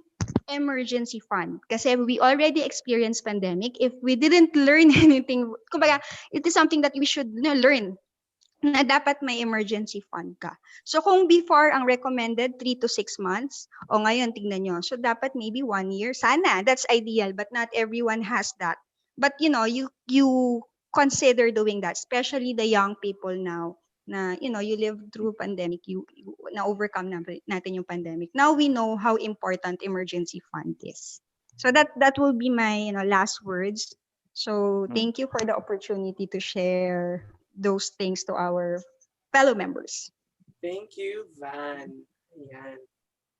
emergency fund. Kasi we already experienced pandemic. If we didn't learn anything, kumbaga, it is something that we should learn na dapat may emergency fund ka. So kung before ang recommended 3 to 6 months, o ngayon tingnan nyo, so dapat maybe 1 year. Sana, that's ideal, but not everyone has that. But you consider doing that, especially the young people now na you live through pandemic, you na overcome natin yung pandemic. Now we know how important emergency fund is. So that will be my last words. So thank you for the opportunity to share those things to our fellow members. Thank you, Van. Ayan.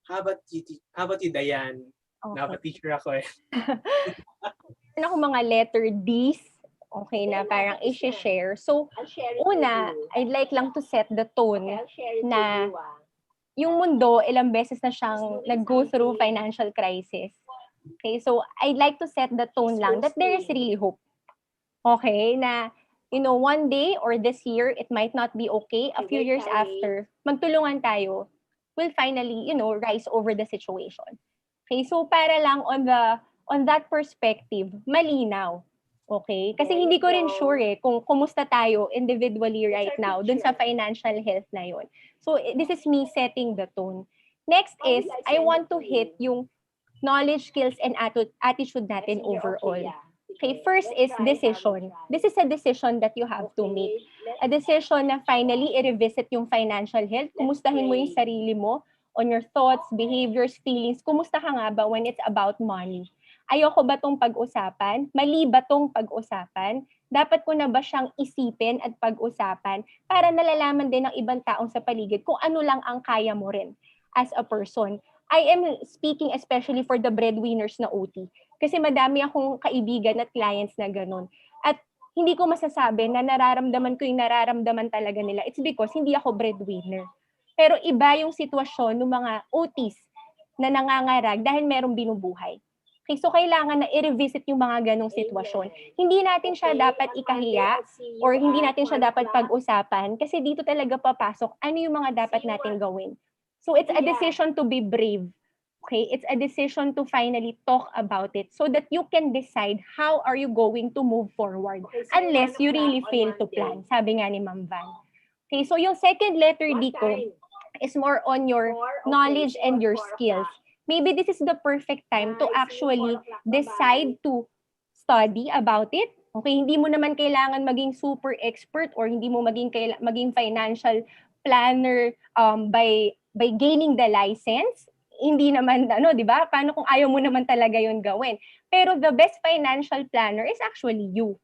How about you, Dayan? Okay. Teacher ako eh. Meron ako mga letter Ds, okay, na parang i-share. So, una, I'd like lang to set the tone na yung mundo, ilang beses na siyang nag-go through financial crisis. Okay, so I'd like to set the tone lang that there is really hope. Okay, na one day or this year, it might not be okay. A few years after, magtulungan tayo, we'll finally, rise over the situation. Okay, so para lang on that perspective, malinaw. Okay? Kasi hindi ko rin sure kung kumusta tayo individually right now dun sa financial health na yun. So this is me setting the tone. Next is, I want to hit yung knowledge, skills, and attitude natin overall. Okay, first is decision. This is a decision that you have to make. A decision na finally i-revisit yung financial health. Kumustahin mo yung sarili mo on your thoughts, behaviors, feelings. Kumusta ka nga ba when it's about money? Ayoko ba tong pag-usapan? Mali ba tong pag-usapan? Dapat ko na ba siyang isipin at pag-usapan para nalalaman din ng ibang taong sa paligid kung ano lang ang kaya mo rin as a person? I am speaking especially for the breadwinners na OT. Kasi madami akong kaibigan at clients na ganun. At hindi ko masasabi na nararamdaman ko yung nararamdaman talaga nila. It's because hindi ako breadwinner. Pero iba yung sitwasyon ng mga OTs na nangangarag dahil merong binubuhay. Okay, so kailangan na i-revisit yung mga ganong sitwasyon. Hindi natin siya dapat ikahiya or hindi natin siya dapat pag-usapan kasi dito talaga papasok ano yung mga dapat natin gawin. So it's a decision to be brave. Okay, it's a decision to finally talk about it so that you can decide how are you going to move forward unless you really fail to plan, sabi nga ni Ma'am Van. Okay, so yung second letter D ko is more on your knowledge and your skills. Maybe this is the perfect time to actually decide to study about it. Okay, hindi mo naman kailangan maging super expert or hindi mo maging financial planner by gaining the license. Hindi naman, 'di ba? Paano kung ayaw mo naman talaga yon gawin? Pero the best financial planner is actually you.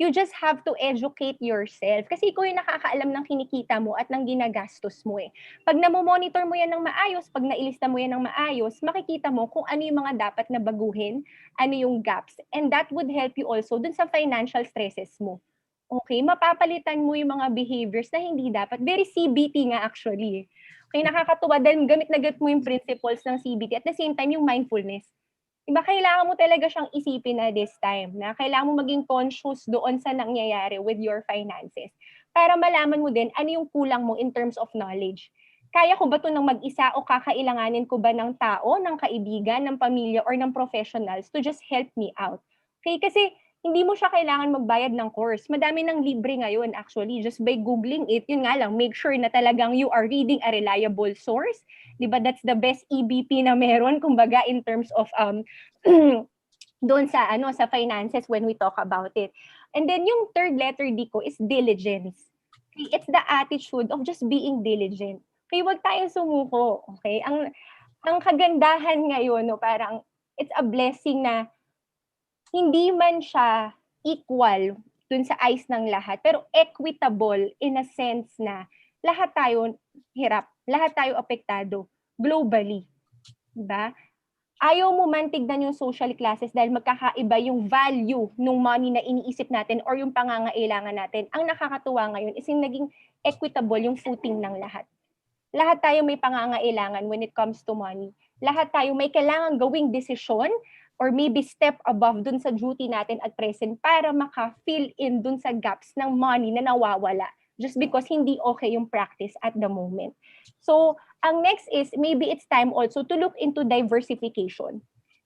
You just have to educate yourself. Kasi ikaw yung nakakaalam ng kinikita mo at ng ginagastos mo eh. Pag namomonitor mo yan ng maayos, pag nailista mo yan ng maayos, makikita mo kung ano yung mga dapat na baguhin, ano yung gaps. And that would help you also dun sa financial stresses mo. Okay, mapapalitan mo yung mga behaviors na hindi dapat. Very CBT nga actually. Okay, nakakatuwa dahil gamit na gamit mo yung principles ng CBT at the same time yung mindfulness. Diba, kailangan mo talaga siyang isipin na this time na kailangan mo maging conscious doon sa nangyayari with your finances para malaman mo din ano yung kulang mo in terms of knowledge. Kaya ko ba ito ng mag-isa o kakailanganin ko ba ng tao, ng kaibigan, ng pamilya, or ng professionals to just help me out? Okay, kasi hindi mo siya kailangan magbayad ng course. Madami ng libre ngayon actually. Just by Googling it, yun nga lang, make sure na talagang you are reading a reliable source. Diba? That's the best EBP na meron, kumbaga, in terms of doon sa sa finances when we talk about it. And then yung third letter D ko is diligence. Okay? It's the attitude of just being diligent. Okay, wag tayong sumuko. Okay? Ang kagandahan ngayon, no, parang it's a blessing na hindi man siya equal dun sa eyes ng lahat, pero equitable in a sense na lahat tayo hirap, lahat tayo apektado globally. Diba? Ayaw mo man tignan yung social classes dahil magkakaiba yung value ng money na iniisip natin or yung pangangailangan natin. Ang nakakatuwa ngayon is yung naging equitable yung footing ng lahat. Lahat tayo may pangangailangan when it comes to money. Lahat tayo may kailangan gawing desisyon or maybe step above dun sa duty natin at present para maka-fill in dun sa gaps ng money na nawawala just because hindi okay yung practice at the moment. So, ang next is maybe it's time also to look into diversification.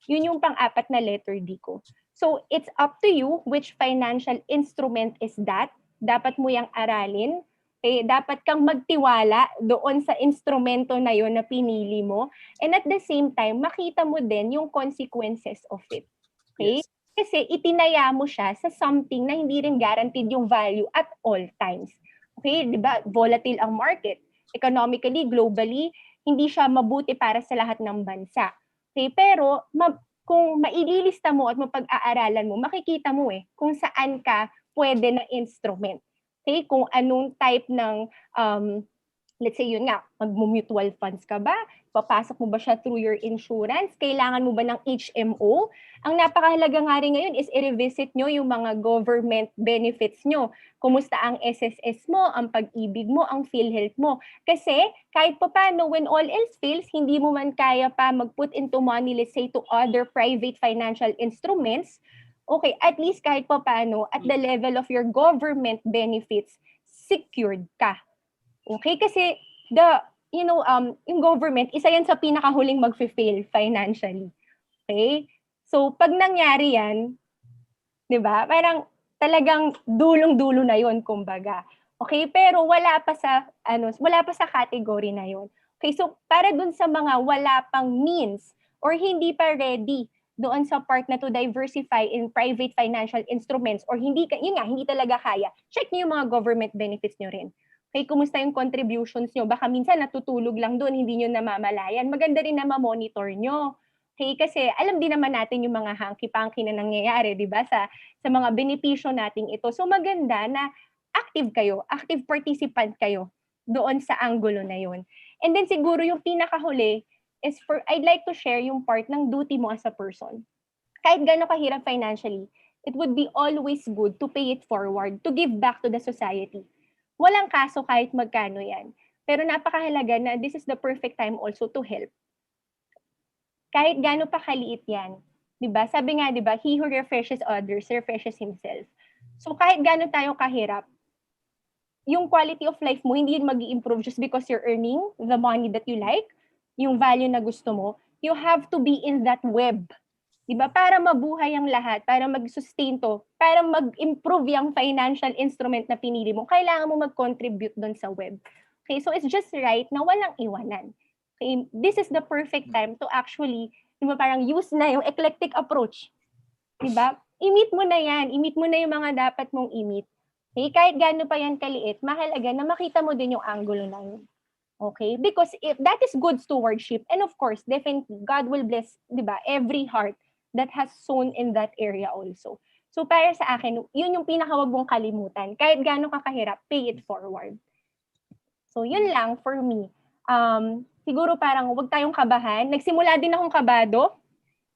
Yun yung pang-apat na letter D ko. So, it's up to you which financial instrument is that. Dapat mo yung aralin. Okay? Dapat kang magtiwala doon sa instrumento na yon na pinili mo. And at the same time, makita mo din yung consequences of it. Okay? Yes. Kasi itinaya mo siya sa something na hindi rin guaranteed yung value at all times. Okay? Diba? Volatile ang market. Economically, globally, hindi siya mabuti para sa lahat ng bansa. Okay? Pero, kung maililista mo at mapag-aaralan mo, makikita mo kung saan ka pwede na instrument. Okay? Kung anong type ng, let's say yun nga, mag-mutual funds ka ba? Papasok mo ba siya through your insurance? Kailangan mo ba ng HMO? Ang napakahalaga nga rin ngayon is i-revisit nyo yung mga government benefits nyo. Kumusta ang SSS mo, ang pag-ibig mo, ang PhilHealth mo. Kasi kahit pa paano, when all else fails, hindi mo man kaya pa mag-put into money, let's say, to other private financial instruments, okay, at least kahit pa paano, at the level of your government benefits, secured ka. Okay? Kasi yung government, isa yan sa pinakahuling mag-fail financially. Okay? So, pag nangyari yan, di ba? Parang talagang dulong-dulo na yon kumbaga. Okay? Pero wala pa sa category na yon. Okay? So, para dun sa mga wala pang means or hindi pa ready doon sa part na to diversify in private financial instruments or hindi talaga kaya, check niyo yung mga government benefits nyo rin. Okay, kumusta yung contributions nyo? Baka minsan natutulog lang doon, hindi nyo namamalayan. Maganda rin na ma-monitor nyo. Okay, kasi alam din naman natin yung mga hanky-panky na nangyayari, di ba, sa mga benepisyo nating ito. So maganda na active kayo, active participant kayo doon sa angulo na yun. And then siguro yung pinakahuli is I'd like to share yung part ng duty mo as a person. Kahit gano'n kahirap financially, it would be always good to pay it forward, to give back to the society. Walang kaso kahit magkano yan. Pero napakahalaga na this is the perfect time also to help. Kahit gaano pa kaliit yan. Diba? Sabi nga, diba, he who refreshes others, refreshes himself. So kahit gaano tayo kahirap, yung quality of life mo, hindi yun mag-i-improve just because you're earning the money that you like, yung value na gusto mo. You have to be in that web. Diba? Para mabuhay ang lahat, para mag-sustain to, para mag-improve yung financial instrument na pinili mo, kailangan mo mag-contribute doon sa web. Okay, so it's just right na walang iwanan. Okay, this is the perfect time to actually, diba, parang use na yung eclectic approach. Diba? I-meet mo na yan. I-meet mo na yung mga dapat mong i-meet. Okay, kahit gaano pa yan kaliit, mahalaga na makita mo din yung angulo na yun. Okay? Because if that is good stewardship, and of course, definitely, God will bless, diba, every heart that has sown in that area also. So para sa akin, yun yung pinakawag mong kalimutan. Kahit gaano ka kahirap, pay it forward. So yun lang for me. Siguro parang huwag tayong kabahan. Nagsimula din akong kabado.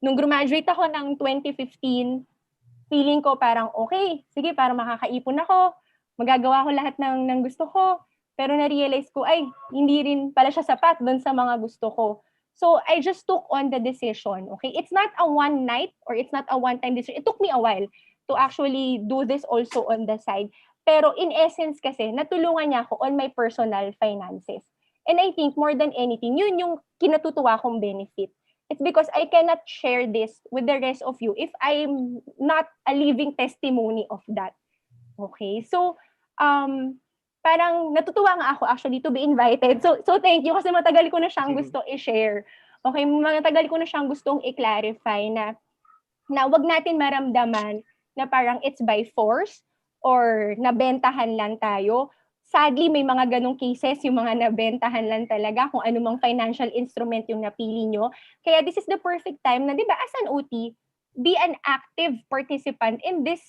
Nung graduate ako ng 2015, feeling ko parang okay, sige, parang makakaipon ako. Magagawa ko lahat ng gusto ko. Pero na-realize ko, ay, hindi rin pala siya sapat doon sa mga gusto ko. So, I just took on the decision, okay? It's not a one night or it's not a one-time decision. It took me a while to actually do this also on the side. Pero in essence kasi, natulungan niya ako on my personal finances. And I think more than anything, yun yung kinatutuwa kong benefit. It's because I cannot share this with the rest of you if I'm not a living testimony of that. Okay? So, parang natutuwa nga ako actually to be invited. So thank you kasi matagal ko na siyang gusto i-share. Okay, matagal ko na siyang gustong i-clarify na wag natin maramdaman na parang it's by force or nabentahan lang tayo. Sadly, may mga ganong cases, yung mga nabentahan lang talaga kung anumang financial instrument yung napili nyo. Kaya this is the perfect time na, di ba, as an OT, be an active participant in this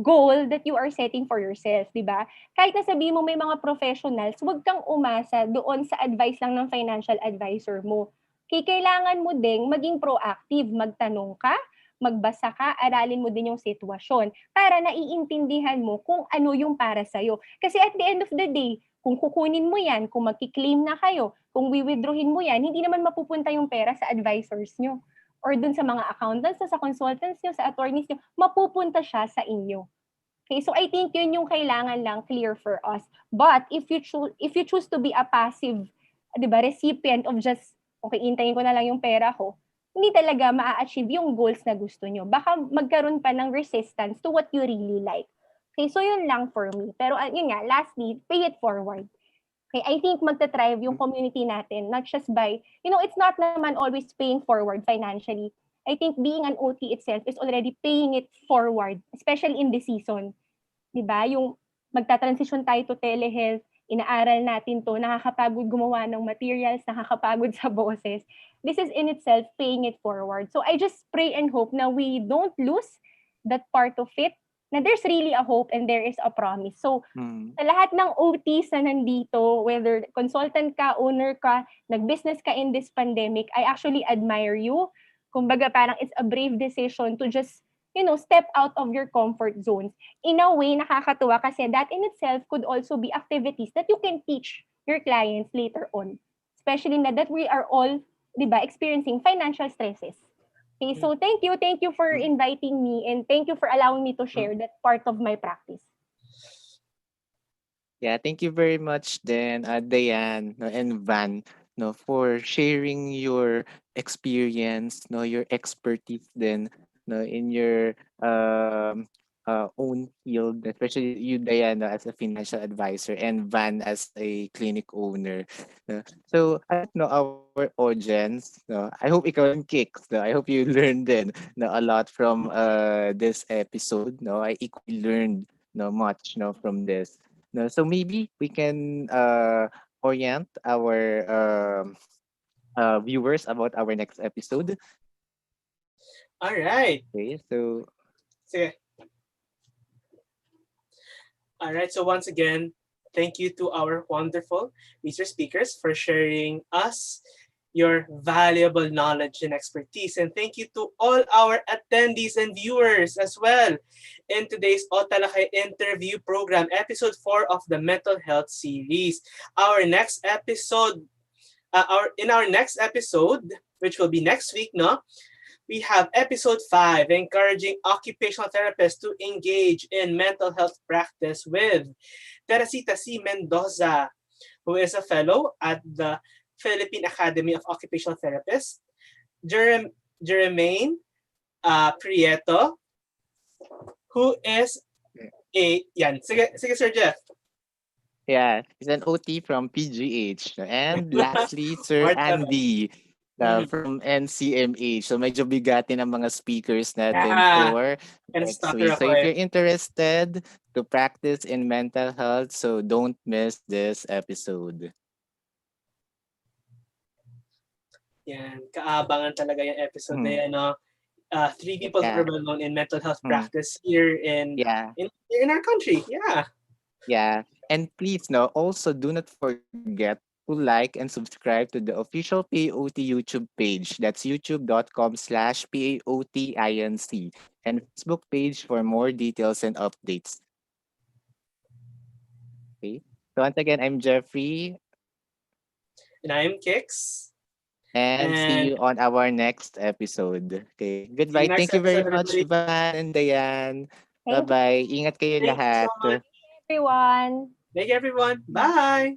goal that you are setting for yourself, di ba? Kahit na sabihin mo may mga professionals, huwag kang umasa doon sa advice lang ng financial advisor mo. Kailangan mo ding maging proactive, magtanong ka, magbasa ka, aralin mo din yung sitwasyon para naiintindihan mo kung ano yung para sa'yo. Kasi at the end of the day, kung kukunin mo yan, kung magki-claim na kayo, kung withdrawin mo yan, hindi naman mapupunta yung pera sa advisors nyo. or dun sa mga accountants nyo, sa consultants nyo, sa attorneys nyo, mapupunta siya sa inyo. Okay, so I think yun yung kailangan lang clear for us. But if you choose to be a passive, 'di ba, recipient of just okay, intayin ko na lang yung pera ko, hindi talaga maa-achieve yung goals na gusto nyo. Baka magkaroon pa ng resistance to what you really like. Okay, so yun lang for me. Pero yun nga, lastly, pay it forward. Okay, I think magta-thrive yung community natin, not just by, it's not naman always paying forward financially. I think being an OT itself is already paying it forward, especially in this season. 'Di ba? Yung magta-transition tayo to telehealth, inaaral natin to, nakakapagod gumawa ng materials, nakakapagod sa boses. This is in itself paying it forward. So I just pray and hope na we don't lose that part of it, na there's really a hope and there is a promise. So sa lahat ng OTs na nandito, whether consultant ka, owner ka, nag-business ka in this pandemic, I actually admire you. Kumbaga parang it's a brave decision to just, step out of your comfort zones. In a way, nakakatuwa kasi that in itself could also be activities that you can teach your clients later on. Especially na that we are all, di ba, experiencing financial stresses. Okay, so thank you for inviting me and thank you for allowing me to share that part of my practice. Yeah, thank you very much then, Diane, no, and Van, no, for sharing your experience, no, your expertise then, no, in your own field, especially you, Diana, as a financial advisor, and Van as a clinic owner. No. So I don't know our audience. No, I hope ikaw and Kicks. No, I hope you learned then, no, a lot from this episode. No, I equally learned no much no from this. No, so maybe we can orient our viewers about our next episode. All right. Okay, so Sige. All right. So once again, thank you to our wonderful research speakers for sharing us your valuable knowledge and expertise. And thank you to all our attendees and viewers as well in today's OTalakayan interview program, episode 4 of the mental health series. Our next episode, in our next episode, which will be next week, no? We have episode 5, encouraging occupational therapists to engage in mental health practice with Teresita C. Mendoza, who is a fellow at the Philippine Academy of Occupational Therapists, Jermaine Prieto, who is sige Sir Jeff. yeah, he's an OT from PGH. And lastly, Sir Andy from NCMH. So medyo bigatin ang mga speakers natin for next week. So if you're interested to practice in mental health, so don't miss this episode. Yan, kaabangan talaga yung episode na yan, no? 3 people who are well known in mental health practice here in our country. Yeah. And please, also do not forget to like and subscribe to the official PAOT YouTube page. That's youtube.com/PAOTINC and Facebook page for more details and updates. Okay. So once again, I'm Jeffrey. And I'm Kix. And see you on our next episode. Okay. Goodbye. Thank you very much, Van and Diane. Bye-bye. Ingat kayo lahat. Everyone. Thank you, everyone. Bye.